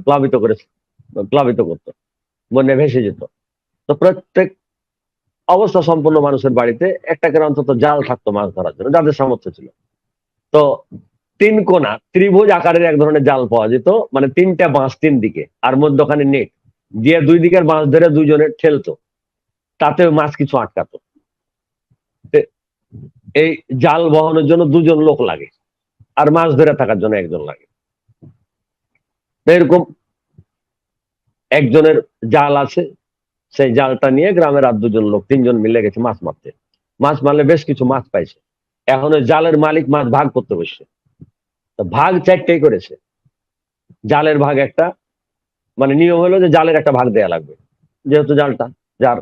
প্লাবিত করেছে, প্লাবিত করতো, বন্যা ভেসে যেত। তো প্রত্যেক অবস্থা সম্পন্ন মানুষের বাড়িতে একটা করে অন্তত জাল থাকতো মাছ ধরার জন্য, যাদের সামর্থ্য ছিল। তো তিন কোণা ত্রিভুজ আকারের এক ধরনের জাল পাওয়া যেত, মানে তিনটা বাঁশ তিন দিকে, আর মধ্যখানে নেট দিয়ে দুই দিকের বাঁশ ধরে দুইজনে ঠেলতো, তাতে মাছ কিছু আটকাতো। এই জাল বহনের জন্য দুজন লোক লাগে, আর মাছ ধরে থাকার জন্য একজন লাগে। এরকম একজনের জাল আছে, সেই জালটা নিয়ে গ্রামের আর দুজন লোক তিনজন মিলে গেছে মাছ মারতে। মাছ মারলে বেশ কিছু মাছ পাইছে। এখন ওই জালের মালিক মাছ ভাগ করতে বসছে, ভাগ চারটেই করেছে। জালের ভাগ একটা, মানে নিয়ম হলো যে জালের একটা ভাগ দেয়া লাগবে, যেহেতু জালটা যার।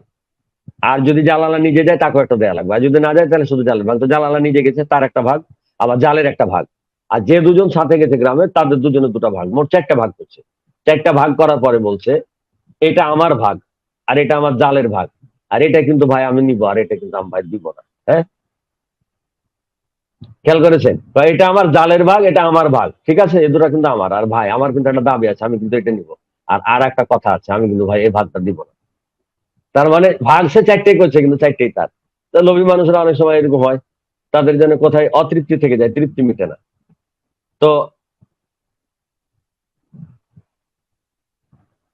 আর যদি জালালা নিজে যায় তাকেও একটা দেয়া লাগবে, আর যদি না যায় তাহলে শুধু জালের ভাগ। তো জালালা নিজে গেছে, তার একটা ভাগ, আবার জালের একটা ভাগ, আর যে দুজন সাথে গেছে গ্রামে তাদের দুজনের দুটো ভাগ, মোট চারটা ভাগ করছে। চারটা ভাগ করার পরে বলছে এটা আমার ভাগ, আর এটা আমার জালের ভাগ, আর এটা কিন্তু ভাই আমি নিবো, আর এটা কিন্তু আমি ভাই দিব না। হ্যাঁ, খেয়াল করেছেন? এটা আমার জালের ভাগ, এটা আমার ভাগ, ঠিক আছে, এ দুটা কিন্তু আমার। আর ভাই আমার কিন্তু একটা দাবি আছে, আমি কিন্তু এটা নিবো। আর একটা কথা আছে, আমি কিন্তু ভাই এই ভাগটা দিব না। তার মানে ভাগ সে চারটেই করছে, কিন্তু চারটেই তার। তো লোভী মানুষরা অনেক সময় এরকম হয়, তাদের জন্য কোথায় অতৃপ্তি থেকে যায়, তৃপ্তি মিটে না। তো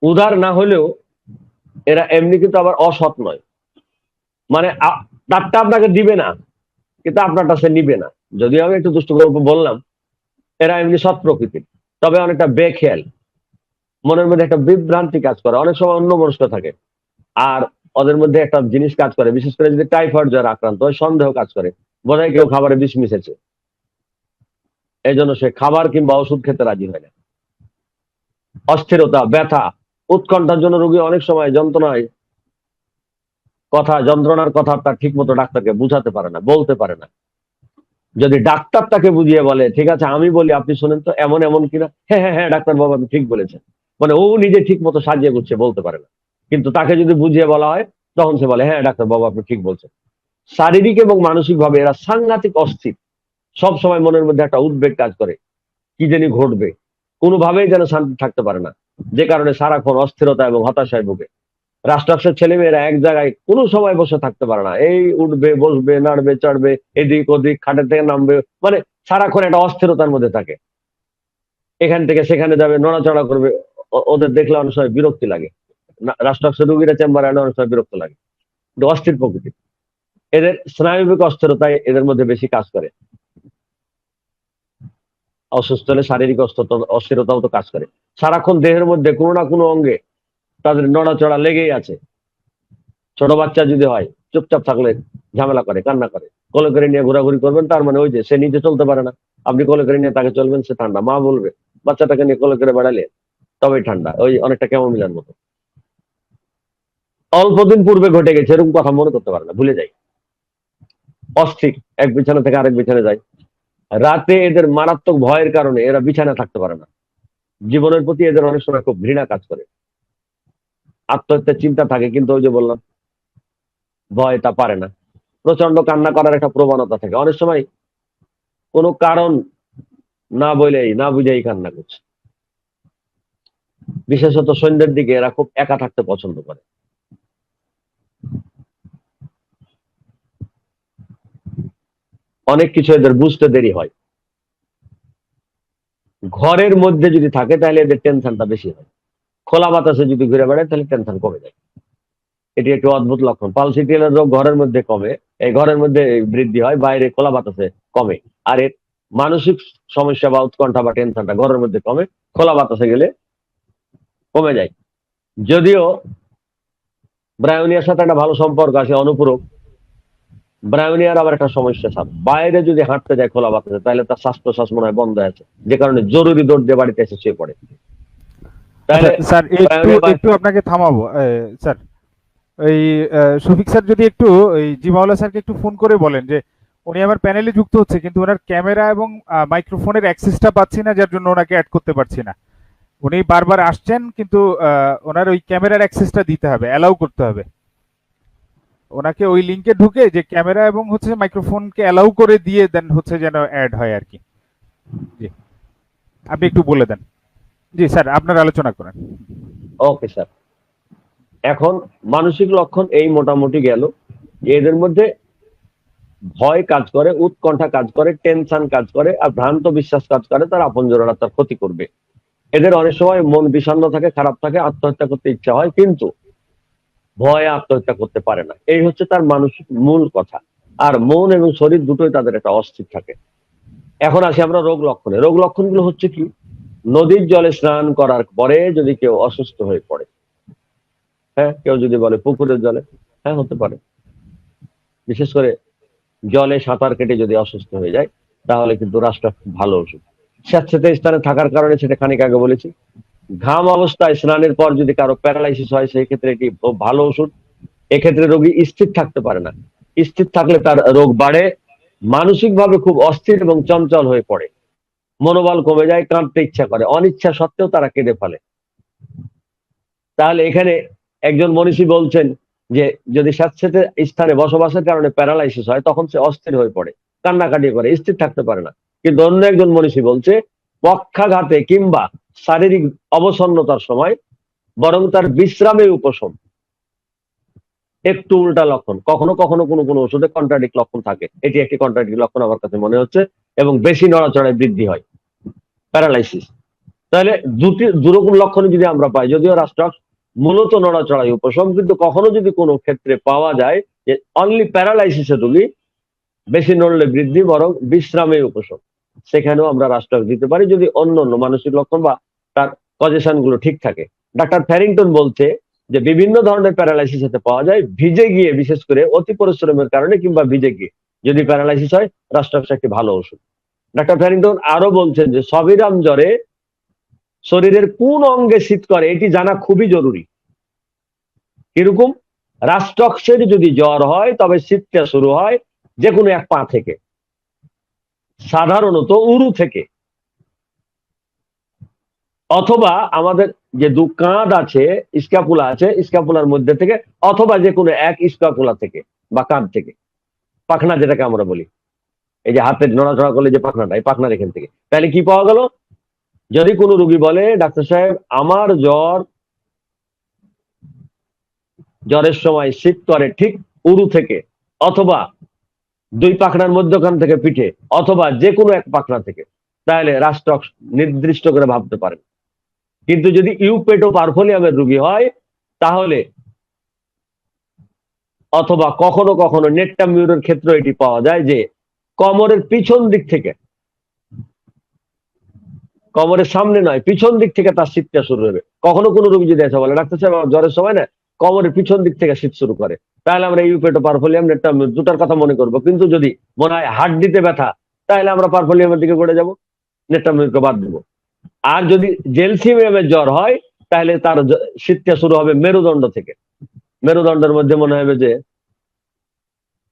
উদার না হলেও এরা এমনি কিন্তু আবার অসৎ নয়, মানে তারটা আপনাকে দিবে না, কিন্তু আপনারটা সে নিবে না। যদিও আমি একটু দুষ্ট গল্প বললাম, এরা এমনি সৎ প্রকৃতির, তবে অনেকটা বেখেয়াল, মনের মধ্যে একটা বিভ্রান্তি কাজ করে, অনেক সময় অন্য মনস্ক থাকে। আর ওদের মধ্যে একটা জিনিস কাজ করে, বিশেষ করে যদি টাইফয়েড জ্বর আক্রান্ত হয়, সন্দেহ কাজ করে, বোধহয় কেউ খাবারে বিষ মিশেছে, এই জন্য সে খাবার কিংবা ওষুধ খেতে রাজি হয় না। অস্থিরতা, ব্যথা, উৎকণ্ঠার জন্য রোগী অনেক সময় যন্ত্রণার কথা তার ঠিক মতো ডাক্তারকে বুঝাতে পারে না, বলতে পারে না। যদি ডাক্তার তাকে বুঝিয়ে বলে, ঠিক আছে আমি বলি আপনি শোনেন তো, এমন এমন কিনা, হ্যাঁ হ্যাঁ হ্যাঁ ডাক্তার বাবু আপনি ঠিক বলেছেন, মানে ও নিজে ঠিক মতো সাজিয়ে গুছিয়ে বলতে পারে না। কিন্তু তাকে যদি বুঝিয়ে বলা হয়, তখন সে বলে হ্যাঁ ডাক্তার বাবু আপনি ঠিক বলছেন। শারীরিক এবং মানসিক ভাবে এরা সাংঘাতিক অস্থির, সব সময় মনের মধ্যে একটা উদ্বেগ কাজ করে, কি জানি ঘটবে, কোনোভাবেই যেন শান্তি থাকতে পারে না, যে কারণে সারাক্ষণ অস্থিরতা এবং হতাশায় ভুগে। রাষ্ট্রাংশের ছেলেমেয়েরা এক জায়গায় কোনো সময় বসে থাকতে পারে না, এই উঠবে বসবে নাড়বে চড়বে, এদিক ওদিক খাটের থেকে নামবে, মানে সারাক্ষণ একটা অস্থিরতার মধ্যে থাকে, এখান থেকে সেখানে যাবে, নড়াচড়া করবে। ওদের দেখলে অনেক সময় বিরক্তি লাগে, রাষ্ট্রাংশের রুগীরা চেম্বারে আনে অনেক সময় বিরক্ত লাগে, কিন্তু অস্থির প্রকৃতি। এদের স্নায়বিক অস্থিরতায় এদের মধ্যে বেশি কাজ করে। অসুস্থ হলে শারীরিক অস্থিরতাও তো কাজ করে। সারাক্ষণ দেহের মধ্যে কোনো না কোনো অঙ্গে তাদের নড়াচড়া লেগেই আছে। ছোট বাচ্চা যদি হয়, চুপচাপ থাকলে ঝামেলা করে, কান্না করে, কোলে করে নিয়ে ঘোরাঘুরি করবেন, তার মানে ওই যে সে নিজে চলতে পারে না, আপনি কোলে করে নিয়ে তাকে চলবেন, সে ঠান্ডা। মা বলবে বাচ্চাটাকে নিয়ে কোলে করে বেড়ালে তবেই ঠান্ডা, ওই অনেকটা কেমন মিলার মতো। অল্প দিন পূর্বে ঘটে গেছে এরকম কথা মনে করতে পারে না, ভুলে যায়, অস্থির, এক বিছানা থেকে আরেক বিছানে যায়। রাতে এদের মারাত্মক ভয়ের কারণে এরা বিছানা থাকতে পারে না, জীবনের প্রতি এদের অনেক সময় খুব ঘৃণা কাজ করে, আত্মহত্যার চিন্তা থাকে, কিন্তু ওই যে বললাম ভয় তা পারে না। প্রচন্ড কান্না করার একটা প্রবণতা থাকে, অনেক সময় কোনো কারণ না বলেই না বুঝেই কান্না করছে। বিশেষত সন্ধ্যের দিকে এরা খুব একা থাকতে পছন্দ করে। অনেক কিছু এদের বুঝতে দেরি হয়। ঘরের মধ্যে যদি থাকে তাহলে এদের টেনশনটা বেশি হয়, খোলা বাতাসে যদি ঘুরে বেড়ায় তাহলে টেনশন কমে যায়। এটি একটি অদ্ভুত লক্ষণ। পালসিটিয়ালের রোগ ঘরের মধ্যে কমে, এই ঘরের মধ্যে বৃদ্ধি হয়, বাইরে খোলা বাতাসে কমে। আর এর মানসিক সমস্যা বা উৎকণ্ঠা বা টেনশনটা ঘরের মধ্যে কমে, খোলা বাতাসে গেলে কমে যায়। যদিও ব্রায়োনিয়ার সাথে একটা ভালো সম্পর্ক আছে, অনুপূরক। ব্রায়োনিয়ার আবার একটা সমস্যা স্যার, বাইরে যদি হাঁটতে যায় খোলা বাতাসে তাহলে তার শ্বাস প্রশ্বাস মনে হয় বন্ধ আছে, যে কারণে জরুরি দৌড় দিয়ে বাড়িতে এসে শুয়ে পড়ে। আচ্ছা তাহলে স্যার, একটু আপনাকে থামাবো। স্যার, এই শফিক স্যার যদি একটু এই জিমাউল্লাহ স্যারকে একটু ফোন করে বলেন যে উনি আমার প্যানেলে যুক্ত হচ্ছে, কিন্তু ওনার ক্যামেরা এবং মাইক্রোফোনের অ্যাক্সেসটা পাচ্ছি না, যার জন্য ওনাকে অ্যাড করতে পারছি না। উনি বারবার আসছেন, কিন্তু ওনার ওই ক্যামেরার অ্যাক্সেসটা দিতে হবে, অ্যালাউ করতে হবে ওনাকে ওই লিংকে ঢুকে, যে ক্যামেরা এবং হচ্ছে মাইক্রোফোনকে অ্যালাউ করে দিয়ে দেন হচ্ছে যেন অ্যাড হয় আর কি। জি, আপনি একটু বলে দেন। জি স্যার, আপনার আলোচনা করেন। ওকে স্যার, এখন মানসিক লক্ষণ এই মোটামুটি গেল। এদের মধ্যে ভয় কাজ করে, উৎকণ্ঠা কাজ করে, টেনশন কাজ করে, আর ভ্রান্ত বিশ্বাস কাজ করে তার আপনজনেরা তার ক্ষতি করবে। এদের অনেক সময় মন বিষণ্ণ থাকে, খারাপ থাকে, আত্মহত্যা করতে ইচ্ছা হয়, কিন্তু ভয়ে আত্মহত্যা করতে পারে না। এই হচ্ছে তার মানসিক মূল কথা। আর মন এবং শরীর দুটোই তাদের একটা অস্থির থাকে। এখন আসি আমরা রোগ লক্ষণে। রোগ লক্ষণগুলো হচ্ছে কি, নদীর জলে স্নান করার পরে যদি কেউ অসুস্থ হয়ে পড়ে, হ্যাঁ, কেউ যদি বলে পুকুরের জলে, হ্যাঁ হতে পারে। বিশেষ করে জলে সাঁতার কেটে যদি অসুস্থ হয়ে যায়, তাহলে কিন্তু রাষ্ট্র খুব ভালো ওষুধ। স্যাঁতসেঁতে স্থানে থাকার কারণে, সেটা খানিক আগে বলেছি। ঘাম অবস্থায় স্নানের পর যদি কারো প্যারালাইসিস হয়, সেই ক্ষেত্রে এটি খুব ভালো ওষুধ। এক্ষেত্রে রোগী স্থির থাকতে পারে না। স্থির থাকলে তার রোগ বাড়ে, মানসিক ভাবে খুব অস্থির এবং চঞ্চল হয়ে পড়ে, মনোবল কমে যায়, কাঁদতে ইচ্ছা করে, অনিচ্ছা সত্ত্বেও তারা কেঁদে ফেলে। তাহলে এখানে একজন মনীষী বলছেন যে যদি স্যাঁতসেঁতে স্থানে বসবাসের কারণে প্যারালাইসিস হয়, তখন সে অস্থির হয়ে পড়ে, কান্নাকাটি করে, স্থির থাকতে পারে না। কিন্তু অন্য একজন মনীষী বলছে পক্ষাঘাতে কিংবা শারীরিক অবসন্নতার সময় বরং তার বিশ্রামে উপশম। একটু উল্টা লক্ষণ, কখনো কখনো কোনো কোনো ওষুধে কন্ট্রাডিক্ট লক্ষণ থাকে, এটি একটি কন্ট্রাডিক্ট লক্ষণ আমার কাছে মনে হচ্ছে। এবং বেশি নড়াচড়ায় বৃদ্ধি হয় প্যারালাইসিস। তাহলে দুরকম লক্ষণ যদি আমরা পাই, যদিও রাষ্ট্র মূলত নড়াচড়ায় উপশম, কিন্তু কখনো যদি কোনো ক্ষেত্রে পাওয়া যায় যে অনলি প্যারালাইসিসের রোগী, বেশি নড়লে বৃদ্ধি বরং বিশ্রামে উপশম, সেখানেও আমরা রাষ্ট্র দিতে পারি, যদি অন্য অন্য মানসিক লক্ষণ বা তার কজেশন গুলো ঠিক থাকে। ডাক্তার ফ্যারিংটন বলছে যে বিভিন্ন ধরনের প্যারালাইসিস হতে পাওয়া যায় ভিজে গিয়ে, বিশেষ করে অতি পরিশ্রমের কারণে কিংবা ভিজে গিয়ে যদি প্যারালাইসিস হয়, রাষ্ট্রাক্স একটি ভালো ওষুধ। ডাক্তার ফ্যারিংটন আরো বলছেন যে সবিরাম জ্বরে শরীরের কোন অঙ্গে শীত করে এটি জানা খুবই জরুরি। কিরকম? রাষ্ট্রক্সের যদি জ্বর হয়, তবে শীতটা শুরু হয় যে কোনো এক পা থেকে, সাধারণত উরু থেকে, অথবা আমাদের যে দু কাঁধ আছে, স্ক্যাপুলা আছে, স্ক্যাপুলার মধ্যে থেকে, অথবা যে কোনো এক স্ক্যাপুলা থেকে বা কাঁধ থেকে, পাখনা যেটাকে আমরা বলি, এই যে হাতে নড়াচড়া করলে যে পাখনাটা, এই পাখনার এখান থেকে। তাহলে কি পাওয়া গেল? যদি কোনো রোগী বলে ডাক্তার সাহেব আমার জ্বরের সময় শীত করে ঠিক উরু থেকে, অথবা দুই পাখনার মধ্যখান থেকে পিঠে, অথবা যে কোনো এক পাখনা থেকে, তাহলে রাষ্ট্রক্স নির্দিষ্ট করে ভাবতে পারেন। কিন্তু যদি ইউপেটো পারফোলিয়ামের রোগী হয়, তাহলে অথবা কখনো কখনো নেট্টামিউরের ক্ষেত্রে এটি পাওয়া যায় যে কোমরের পিছন দিক থেকে, কোমরের সামনে নয়, পিছন দিক থেকে তার শীতটা শুরু হবে। কখনো কোনো রোগী যদি এসে বলে ডাক্তার সাহেব আমার জ্বরের সময় না কোমরের পিছন দিক থেকে শীত শুরু করে, তাহলে আমরা ইউপেটো পারফোলিয়াম, নেট্টামিউর দুটার কথা মনে করবো। কিন্তু যদি মনে হয় হাড্ডিতে ব্যথা, তাহলে আমরা পারফোলিয়ামের দিকে ঘুরে যাবো, নেট্টামিউরকে বাদ দেবো। আর যদি জেলসিমিয়ামের জ্বর হয়, তাহলে তার শীতটা শুরু হবে মেরুদণ্ড থেকে, মেরুদণ্ডের মধ্যে মনে হবে যে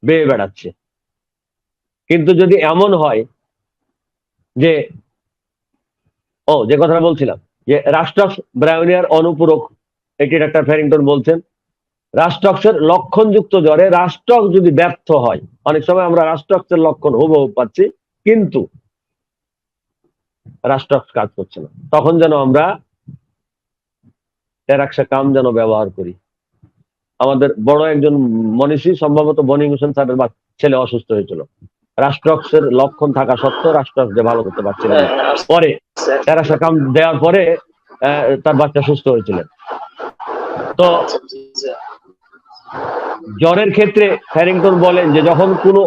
বেয়ে বেড়াচ্ছে। কিন্তু যদি এমন হয় যে, যে কথাটা বলছিলাম, যে রাস্টক্স ব্রাউনিয়ার অনুপূরক, এটি ডাক্তার ফ্যারিংটন বলছেন, রাস্টক্সের লক্ষণযুক্ত জ্বরে রাস্টক্স যদি ব্যর্থ হয়, অনেক সময় আমরা রাস্টক্সের লক্ষণ হুবহু পাচ্ছি কিন্তু রাস্টক্স কাজ করছে না, তখন যেন আমরা টেরাক্সাকাম যেন ব্যবহার করি। আমাদের বড় একজন মনীষী, সম্ভবত বনি হোসেন স্যারের ছেলে অসুস্থ হয়েছিল, রাস্ট্রক্সের লক্ষণ থাকা সত্ত্বেও রাস্ট্রক্স দিয়ে ভালো করতে পারছিলেন না, পরে টেরাক্সাকাম দেওয়ার পরে তার বাচ্চা সুস্থ হয়েছিলেন। তো জ্বরের ক্ষেত্রে ফ্যারিংটন বলেন যে যখন কোনো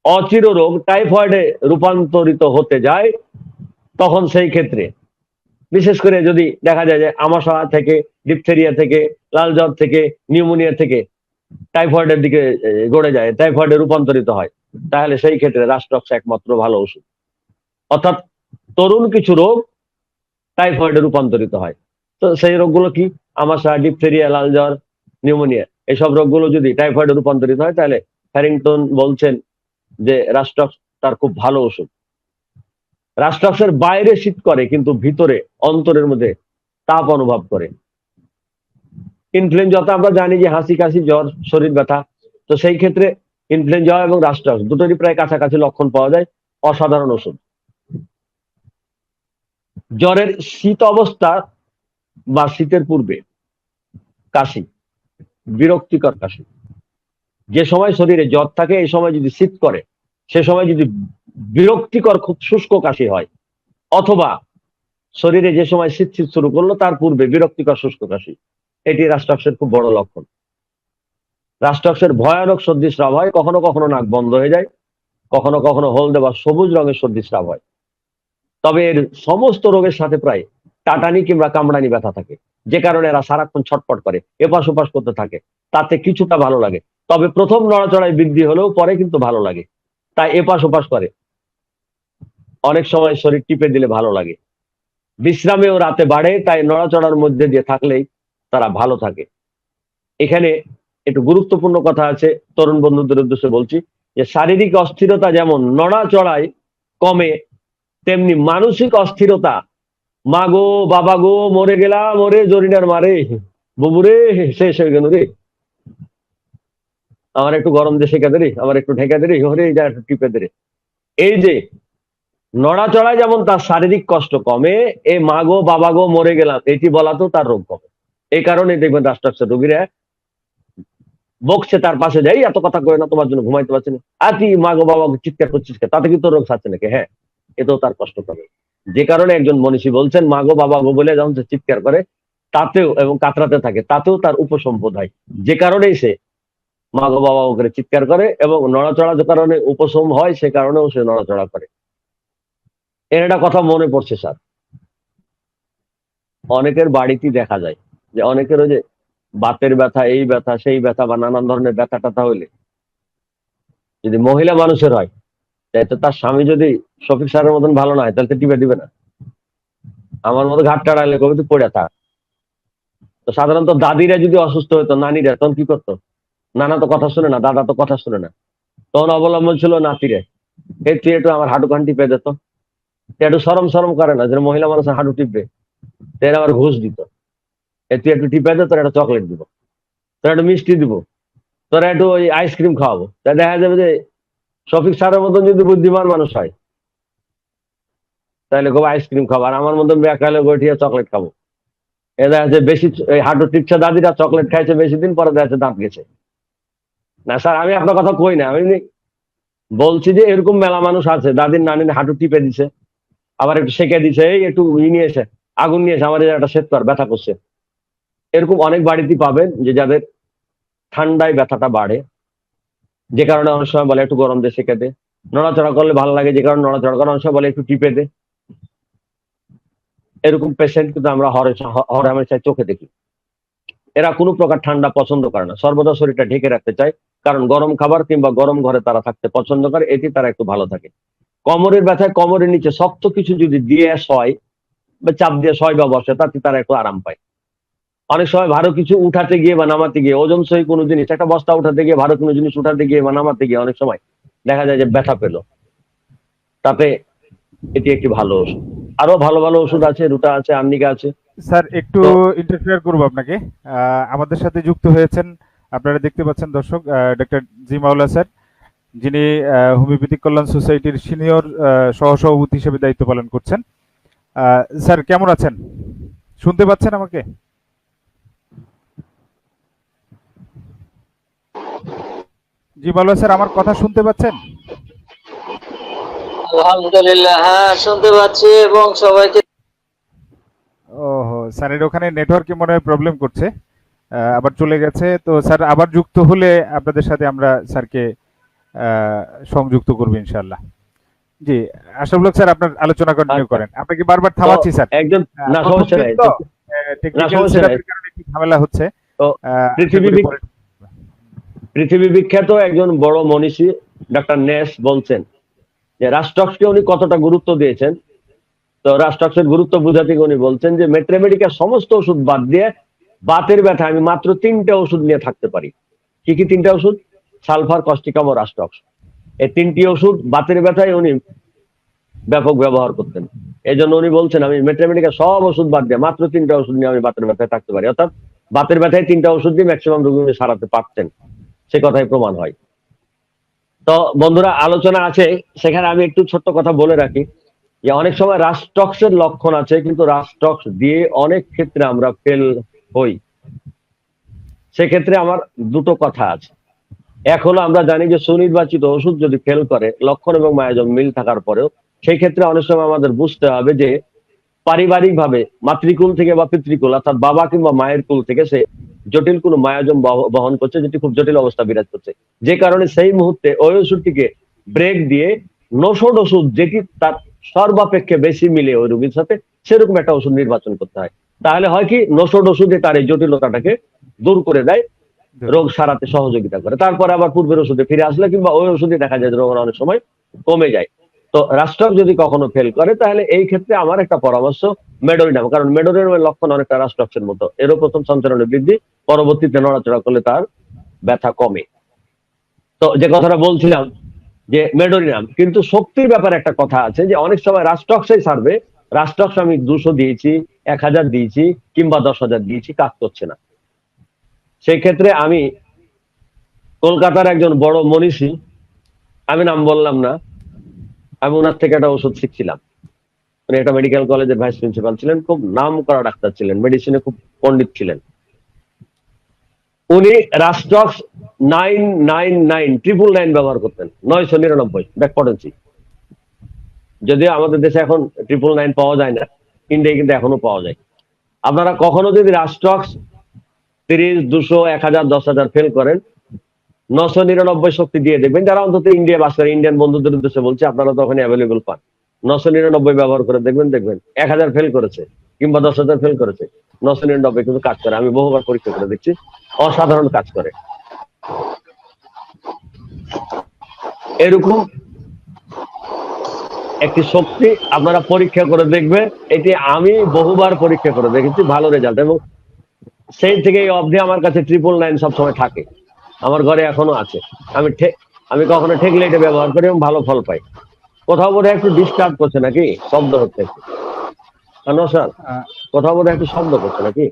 অচির রোগ টাইফয়েডে রূপান্তরিত হতে যায়, তখন সেই ক্ষেত্রে বিশেষ করে যদি দেখা যায় যে আমাশা থেকে, ডিপথেরিয়া থেকে, লাল জ্বর থেকে, নিউমোনিয়া থেকে টাইফয়েডের দিকে গড়ে যায়, টাইফয়েডে রূপান্তরিত হয়, তাহলে সেই ক্ষেত্রে রাস্টক্স একমাত্র ভালো ওষুধ। অর্থাৎ তরুণ কিছু রোগ টাইফয়েডে রূপান্তরিত হয়। তো সেই রোগগুলো কি? আমাশা, ডিপথেরিয়া, লাল জ্বর, নিউমোনিয়া, এইসব রোগগুলো যদি টাইফয়েডে রূপান্তরিত হয়, তাহলে ফ্যারিংটন বলছেন যে রাস্টক্স তার খুব ভালো ওষুধ। রাস্টক্সের বাইরে শীত করে কিন্তু ভিতরে অন্তরের মধ্যে তাপ অনুভব করে। ইনফ্লুয়েঞ্জা আমরা জানি যে হাসি কাশি, জ্বর, শরীর ব্যথা, তো সেই ক্ষেত্রে ইনফ্লুয়েঞ্জা এবং রাস্টক্স দুটোরই প্রায় কাছাকাছি লক্ষণ পাওয়া যায়, অসাধারণ ওষুধ। জ্বরের শীত অবস্থা বা শীতের পূর্বে কাশি, বিরক্তিকর কাশি, যে সময় শরীরে জ্বর থাকে এই সময় যদি শীত করে, সে সময় যদি বিরক্তিকর খুব শুষ্ক কাশি হয়, অথবা শরীরে যে সময় শীত শীত শুরু করলো তার পূর্বে বিরক্তিকর শুষ্ক কাশি, এটি রাষ্ট্রাক্ষের খুব বড় লক্ষণ। রাষ্ট্রাক্ষের ভয়ানক সর্দি স্রাব হয়, কখনো কখনো নাক বন্ধ হয়ে যায়, কখনো কখনো হলদে বা সবুজ রঙের সর্দি স্রাব হয়। তবে এর সমস্ত রোগের সাথে প্রায় টাটানি কিংবা কামড়ানি ব্যথা থাকে, যে কারণে এরা সারাক্ষণ ছটফট করে, এপাশ ওপাশ করতে থাকে, তাতে কিছুটা ভালো লাগে। তবে প্রথম নড়াচড়ায় বৃদ্ধি হলেও পরে কিন্তু ভালো লাগে, তাই এপাশ ওপাশ করে। অনেক সময় শরীর টিপে দিলে ভালো লাগে। বিশ্রামেও রাতে বাড়ে, তাই নড়াচড়ার মধ্যে দিয়ে থাকলেই তারা ভালো থাকে। এখানে একটু গুরুত্বপূর্ণ কথা আছে, তরুণ বন্ধুদের উদ্দেশ্যে বলছি, যে শারীরিক অস্থিরতা যেমন নড়াচড়ায় কমে, তেমনি মানসিক অস্থিরতা, মা গো বাবা গো মরে গেলাম, ওরে জরিনার মারে, বুবুরে শেষ হয়ে গেল রে, আমার একটু গরম দিয়ে শেখা দে রে, আমার একটু ঢেকে দে রে, ওরে যা একটু টিপে দে রে। এই যে নড়াচড়ায় যেমন তার শারীরিক কষ্ট কমে, এ মা গো বাবা গো মরে গেলাম এটি বলাতেও তার রোগ কমে। এই কারণে দেখবেন রাষ্ট্রাক্ষর রোগীরা বকছে, তার পাশে যাই এত কথা কয়ে না, তোমার জন্য ঘুমাইতে পারছি না, আর তুই মা গো বাবা চিৎকার করছিস কে? তাতে কিন্তু রোগ ছাড়ছে নাকি? হ্যাঁ, এতেও তার কষ্ট কমে। যে কারণে একজন মনীষী বলছেন, মা গো বাবা গো বলে যখন সে চিৎকার করে তাতেও এবং কাতরাতে থাকে, তাতেও তার উপসম্পদ হয়। যে কারণেই সে মা গো বাবা গো করে চিৎকার করে, এবং নড়াচড়া যে কারণে উপশম হয় সে কারণেও সে নড়াচড়া করে। এর একটা কথা মনে পড়ছে স্যার, অনেকের বাড়িতেই দেখা যায় যে অনেকের ওই যে বাতের ব্যথা, এই ব্যথা সেই ব্যথা বা নানান ধরনের ব্যথা ট্যাথা হইলে যদি মহিলা মানুষের হয়, তাই তার স্বামী যদি শফিক স্যারের মতন ভালো না হয় তাহলে তো টিপে দিবে না। আমার মতো ঘাট টাড়াইলে কবি তুই পড়ে থাক। তো সাধারণত দাদিরা যদি অসুস্থ হতো, নানিরা তখন কি করতো? নানা তো কথা শুনে না, দাদা তো কথা শুনে না, তখন অবলম্বন ছিল নাতিরে, এই তুই একটু আমার হাঁটু কান টিপে দিত, একটু সরম সরম করে না যে মহিলা মানুষের হাঁটু টিপবে, এর আবার ঘুষ দিত, এ তুই একটু টিপে দে, তোর একটা চকলেট দিব, তোর একটু মিষ্টি দিব, তোর একটু ওই আইসক্রিম খাওয়াবো। তাই দেখা যাবে যে শফিক স্যারের মতন যদি বুদ্ধিমান মানুষ হয় তাহলে খুব আইসক্রিম খাবো, আর আমার মতন বেকালে গঠিয়া চকলেট খাবো। এ দেখা যাচ্ছে বেশি এই হাঁটু টিপছে দাদিরা, চকলেট খাইছে বেশি দিন, পরে দেখা যাচ্ছে দাঁত গেছে। না স্যার, আমি আপনার কথা কই না, আমি বলছি যে এরকম মেলা মানুষ আছে, দাদির নানির হাঁটু টিপে দিছে, আবার একটু সেকে দিছে, এই একটু নিয়ে এসে আগুন নিয়ে এসে আমার একটা সেট কর, ব্যথা করছে। এরকম অনেক বাড়িতেই পাবেন যে যাদের ঠান্ডায় ব্যথাটা বাড়ে, যে কারণে অনেক সময় বলে একটু গরম দিয়ে সেকে দে, নড়াচড়া করলে ভালো লাগে যে কারণে নড়াচড়া করে, অনেক সময় বলে একটু টিপে দে। এরকম পেশেন্ট কিন্তু আমরা হরে হামেশায় চোখে দেখি। এরা কোনো প্রকার ঠান্ডা পছন্দ করে না, সর্বদা শরীরটা ঢেকে রাখতে চায়, কারণ গরম খাবার কিংবা গরম ঘরে তারা থাকতে পছন্দ করে, এটি তারা একটু ভালো থাকে। কোমরের ব্যথায় কোমরের নিচে শক্ত কিছু যদি দিয়ে শয় বা চাপ দিয়ে শয় বা বসে, তাতে তারা একটু আরাম পায়। অনেক সময় ভারো কিছু উঠাতে গিয়ে বা নামাতে গিয়ে, ওজন সহি কোনো জিনিস, একটা বস্তা উঠাতে গিয়ে, ভারো কোনো জিনিস উঠাতে গিয়ে বা নামাতে গিয়ে অনেক সময় দেখা যায় যে ব্যথা পেল, তাতে এটি একটি ভালো ওষুধ। আরো ভালো ভালো ওষুধ আছে, রুটা আছে, আর্নিকা আছে। স্যার একটু তো ইন্টারফেয়ার করবো আপনাকে। আমাদের সাথে যুক্ত হয়েছেন, আপনারা দেখতে পাচ্ছেন দর্শক, ডক্টর জি মাওলা স্যার, যিনি হোমিওপ্যাথিক কল্যাণ সোসাইটির সিনিয়র সহসভাপতি হিসেবে দায়িত্ব পালন করছেন। স্যার কেমন আছেন? শুনতে পাচ্ছেন আমাকে? জি মাওলা স্যার, আমার কথা শুনতে পাচ্ছেন? আলহামদুলিল্লাহ, হ্যাঁ শুনতে পাচ্ছি এবং সবাইকে। ওহো স্যারের ওখানে নেটওয়ার্কে মনে হয় প্রবলেম করছে, আবার চলে গেছে। তো স্যার আবার যুক্ত হলে আপনাদের সাথে আমরা স্যারকে সংযুক্ত করবো ইনশাআল্লাহ। জি, আশরাফুল হক স্যার আপনার আলোচনা কন্টিনিউ আচ্ছা, করেন। আপনাকে বারবার তো থামাচ্ছি স্যার। একজন, না প্রথম সমস্যা দিন নাই, তো না টেকনিক্যাল সমস্যা নাই। সেটআপের কারণে একটু ঝামেলা হচ্ছে। তো আশা পৃথিবী করি পরে। পৃথিবী বিখ্যাত একজন বড় মনীষী ডক্টর নেস বলছেন যে রাষ্ট্রকে উনি কতটা গুরুত্ব দিয়েছেন। তো রাষ্ট্রের গুরুত্ব বোঝাতে গিয়ে উনি বলছেন যে মেট্রোমেডিকের সমস্ত ওষুধ বাদ দিয়ে বাতের ব্যথা আমি মাত্র 3টা ওষুধ নিয়ে থাকতে পারি। কি কি 3টা ওষুধ? সালফার, কস্টিকাম ও রাস্টক্স। এই 3টি ওষুধ বাতের ব্যথায় উনি ব্যাপক ব্যবহার করতেন। এই জন্য উনি বলছেন আমি মেট্রোমেডিকের সব ওষুধ বাদ দিয়ে মাত্র 3টা ওষুধ নিয়ে আমি বাতের ব্যথায় থাকতে পারি। অর্থাৎ বাতের ব্যথায় 3টা ওষুধ দিয়ে ম্যাক্সিমাম রোগী উনি সারাতে পারতেন, সে কথাই প্রমাণ হয়। তো বন্ধুরা, আলোচনা আছে, সেখানে আমি একটু ছোট্ট কথা বলে রাখি যে অনেক সময় রাস্টক্সের লক্ষণ আছে, কিন্তু রাস্টক্স দিয়ে অনেক ক্ষেত্রে আমরা ফেল হই। সেক্ষেত্রে আমার দুটো কথা আছে। এখনো আমরা জানি যে সুনির্বাচিত ওষুধ যদি ফেল করে লক্ষণ এবং মায়াজম মিল থাকার পরেও, সেই ক্ষেত্রে অনেক সময় আমাদের বুঝতে হবে যে পারিবারিক ভাবে মাতৃকুল থেকে বা পিতৃকুল অর্থাৎ বাবা কিংবা মায়ের কুল থেকে সে জটিল কোনো মায়াজম বহন করছে, যেটি খুব জটিল অবস্থা বিরাজ করছে, যে কারণে সেই মুহূর্তে ওই ওষুধটিকে ব্রেক দিয়ে নসড ওষুধ যেটি তার সর্বাপেক্ষে বেশি মিলে ওই রোগীর সাথে, সেরকম একটা ওষুধ নির্বাচন করতে হয়। তাহলে হয় কি, নসড ওষুধে তার এই জটিলতাটাকে দূর করে দেয়, রোগ সারাতে সহযোগিতা করে। তারপরে আবার পূর্বের ওষুধে ফিরে আসলে কিংবা ওই ওষুধে দেখা যায় যে রোগ অনেক সময় কমে যায়। তো রাস্টক যদি কখনো ফেল করে, তাহলে এই ক্ষেত্রে আমার একটা পরামর্শ মেডোরিনাম, কারণ মেডোরিনামের লক্ষণ অনেকটা রাস্টক্সের মতো, এরও প্রথম সঞ্চালনের বৃদ্ধি, পরবর্তীতে নড়াচড়া করলে তার ব্যথা কমে। তো যে কথাটা বলছিলাম যে মেডোরিনাম, কিন্তু শক্তির ব্যাপারে একটা কথা আছে যে অনেক সময় রাস্টক্সই সারবে, রাস্টক্স আমি 200 দিয়েছি, 1000 দিয়েছি কিংবা 10,000 দিয়েছি, কাজ করছে না। সেই ক্ষেত্রে আমি কলকাতার একজন বড় মনীষী, আমি নাম বললাম না, আমি ওনার থেকে একটা ওষুধ শিখছিলাম। উনি একটা মেডিকেল কলেজের ভাইস প্রিন্সিপাল ছিলেন, খুব নাম করা ডাক্তার ছিলেন, মেডিসিনে খুব পণ্ডিত ছিলেন। উনি রাস্টক্স 999 ব্যবহার করতেন, 999 ব্যাক পটেন্সি। যদিও আমাদের দেশে এখন 999 পাওয়া যায় না, ইন্ডিয়ায় কিন্তু এখনো পাওয়া যায়। আপনারা কখনো যদি রাস্টক্স 30, 200, 1000, 10,000 ফেল করেন, 999 শক্তি দিয়ে দেখবেন। যারা অন্তত ইন্ডিয়া বাস করে, ইন্ডিয়ান বন্ধুদের উদ্দেশ্যে বলছি, আপনারা তো ওখানে অ্যাভেলেবল পান। 999 ব্যবহার করে দেখবেন, 1000 ফেল করেছে কিংবা 10,000 ফেল করেছে, 999 কিন্তু কাজ করে। আমি বহুবার পরীক্ষা করে দেখছি, অসাধারণ কাজ করে। এরকম একটি শক্তি আপনারা পরীক্ষা করে দেখবেন, এটি আমি বহুবার পরীক্ষা করে দেখেছি, ভালো রেজাল্ট। এবং সেই থেকে এই অবধি আমার কাছে 999 সবসময় থাকে, আমার ঘরে এখনো আছে। আমি কখনো ঠেকলে এটা ব্যবহার করি এবং ভালো ফল পাই। কোথাও বোধহয় একটু ডিস্টার্ব করছে নাকি, শব্দ হচ্ছে একটু? স্যার, আহ, কোথাও বোধহয় একটু শব্দ করছে নাকি?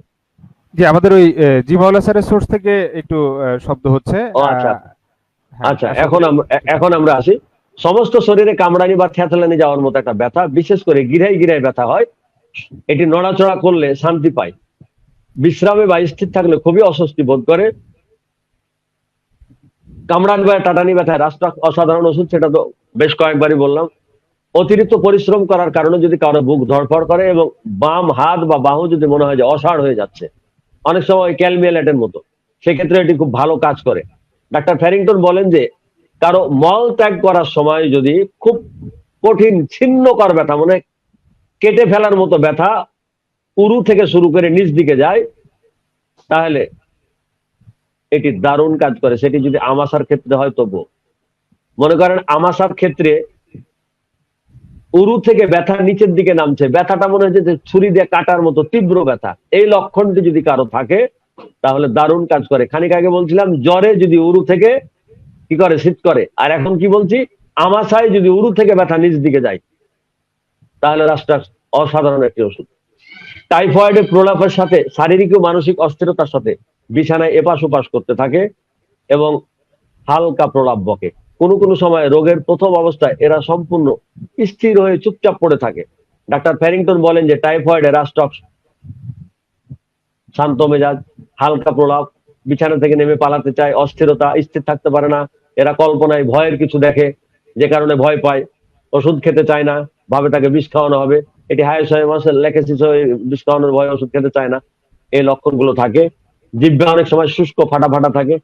জি, আমাদের ওই জিমাউল্লাহ স্যারের সোর্স থেকে একটু শব্দ হচ্ছে। ও আচ্ছা হ্যাঁ, আচ্ছা, আশা এখন করি- এখন আমরা আসি। সমস্ত শরীরে কামড়ানি বা থ্যাথলানি যাওয়ার মতো একটা ব্যথা, বিশেষ করে গিরায় গিরায় ব্যথা হয়। এটি নড়াচড়া করলে শান্তি পায়, বিশ্রামে বা স্থির থাকলে খুবই অস্বস্তি বোধ করে। কামড়ানি বা টাটানি ব্যথায় রাস্টক অসাধারণ ওষুধ, সেটা তো বেশ কয়েকবারই বললাম। অতিরিক্ত পরিশ্রম করার কারণে যদি কারো বুক ধড়ফড় করে এবং বাম হাত বা বাহু যদি মনে হয় যে অসাড় হয়ে যাচ্ছে, অনেক সময় ক্যালমিয়ালেটের মতো, সেক্ষেত্রে এটি খুব ভালো কাজ করে। ডাক্তার ফ্যারিংটন বলেন যে কারো মল ত্যাগ করার সময় যদি খুব কঠিন ছিন্নকর ব্যথা, মানে কেটে ফেলার মতো ব্যথা উরু থেকে শুরু করে নিচ দিকে যায়, তাহলে এটি দারুণ কাজ করে। সেটি যদি আমাশার ক্ষেত্রে হয় তবুও। মনে করেন আমাশার ক্ষেত্রে উরু থেকে ব্যথা নিচের দিকে নামছে, ব্যথাটা মনে হচ্ছে যে ছুরি দিয়ে কাটার মতো তীব্র ব্যথা, এই লক্ষণটি যদি কারো থাকে তাহলে দারুণ কাজ করে। খানিক আগে বলছিলাম জ্বরে যদি উরু থেকে কি করে, শীত করে, আর এখন কি বলছি, আমাশায় যদি উরু থেকে ব্যথা নিচ দিকে যায়, তাহলে রাস্টার অসাধারণ একটি ওষুধ। টাইফয়েডের প্রলাপের সাথে শারীরিক ও মানসিক অস্থিরতার সাথে বিছানায় এপাশ ওপাশ করতে থাকে এবং হালকা প্রলাপ বকে। কোনো কোনো সময় রোগের প্রথম অবস্থায় এরা সম্পূর্ণ স্থির হয়ে চুপচাপ পড়ে থাকে। ডাক্তার ফ্যারিংটন বলেন যে টাইফয়েডে রাস্টক্স শান্ত মেজাজ, হালকা প্রলাপ, বিছানা থেকে নেমে পালাতে চায়, অস্থিরতা, স্থির থাকতে পারে না, এরা কল্পনায় ভয়ের কিছু দেখে, যে কারণে ভয় পায়, ওষুধ খেতে চায় না, ভাবে তাকে বিষ খাওয়ানো হবে, এটি হায়াস হয়ে মাসে লেখেছিস হয়ে বিষ খাওয়ানোর ভয়ে ওষুধ খেতে চায় না, এই লক্ষণগুলো থাকে। জিহ্বা অনেক সময় শুষ্ক ফাটা ফাটা থাকে,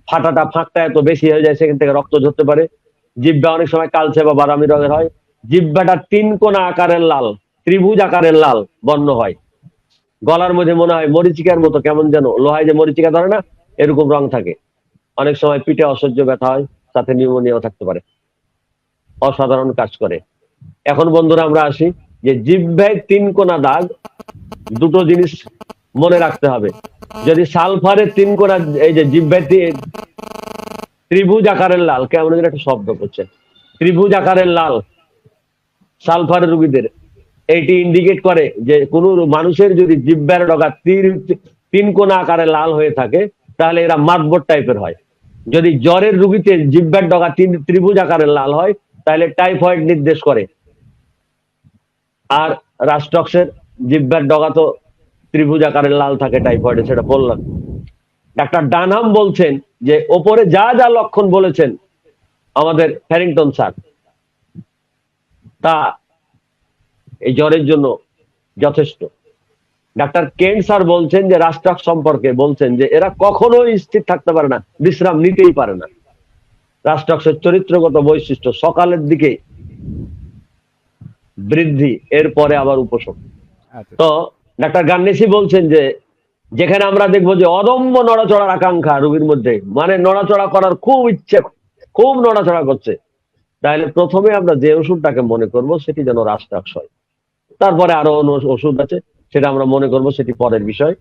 ফাঁকটা এত বেশি হয়ে যায় সেখান থেকে রক্ত ঝরতে পারে। জিহ্বা অনেক সময় কালচে বা বাদামি রঙের হয়। জিহ্বাটা 3 কোণা আকারের লাল, ত্রিভুজ আকারের লাল বর্ণ হয়। গলার মধ্যে মনে হয় মরিচিকার মতো, কেমন যেন লোহায় যে মরিচিকা ধরে না, এরকম রং থাকে। অনেক সময় পিঠে অসহ্য ব্যথা হয়, সাথে নিউমোনিয়াও থাকতে পারে। অসাধারণ কাজ করে। এখন বন্ধুরা আমরা আসি যে জিহ্বায় 3 কোণা দাগ, দুটো জিনিস মনে রাখতে হবে। যদি সালফারের 3 কোণা, এই যে জিহ্বায় ত্রিভুজ আকারের লাল, কেমন যেন একটা শব্দ করছে, ত্রিভুজ আকারের লাল সালফারের রোগীদের, এইটি ইন্ডিকেট করে যে কোন মানুষের যদি জিহ্বার ডগা 3 কোণা আকারে লাল হয়ে থাকে, তাহলে এরা মাতবর টাইপের হয়। যদি জ্বরের রোগীতে জিহ্বার ডগা ত্রিভুজ আকারের লাল হয়, তাহলে টাইফয়েড নির্দেশ করে। আর রাস্টক্সের জিহ্বার ডগা তো ত্রিভুজ আকারের লাল থাকে টাইফয়েডে, সেটা বললাম। ডাক্তার ডানহাম বলছেন যে ওপরে যা যা লক্ষণ বলেছেন আমাদের ফ্যারিংটন স্যার, তা এই জ্বরের জন্য যথেষ্ট। ডাক্তার কেন স্যার বলছেন যে রাষ্ট্রাক সম্পর্কে বলছেন যে এরা কখনোই স্থির থাকতে পারে না, বিশ্রাম নিতেই পারে না। রাষ্ট্রাক্ষের চরিত্রগত বৈশিষ্ট্য সকালের দিকে বৃদ্ধি, এরপরে আবার উপশম। আচ্ছা তো ডাক্তার গান্নেসি বলছেন যে যেখানে আমরা দেখবো যে অদম্য নড়াচড়ার আকাঙ্ক্ষা রোগীর মধ্যে, মানে নড়াচড়া করার খুব ইচ্ছে, খুব নড়াচড়া করছে, তাহলে প্রথমে আমরা যে ওষুধটাকে মনে করব সেটি যেন রাষ্ট্রাক্ষ হয়। তারপরে আরো ওষুধ আছে, সেটা আমরা মনে করব, সেটি পরের বিষয়।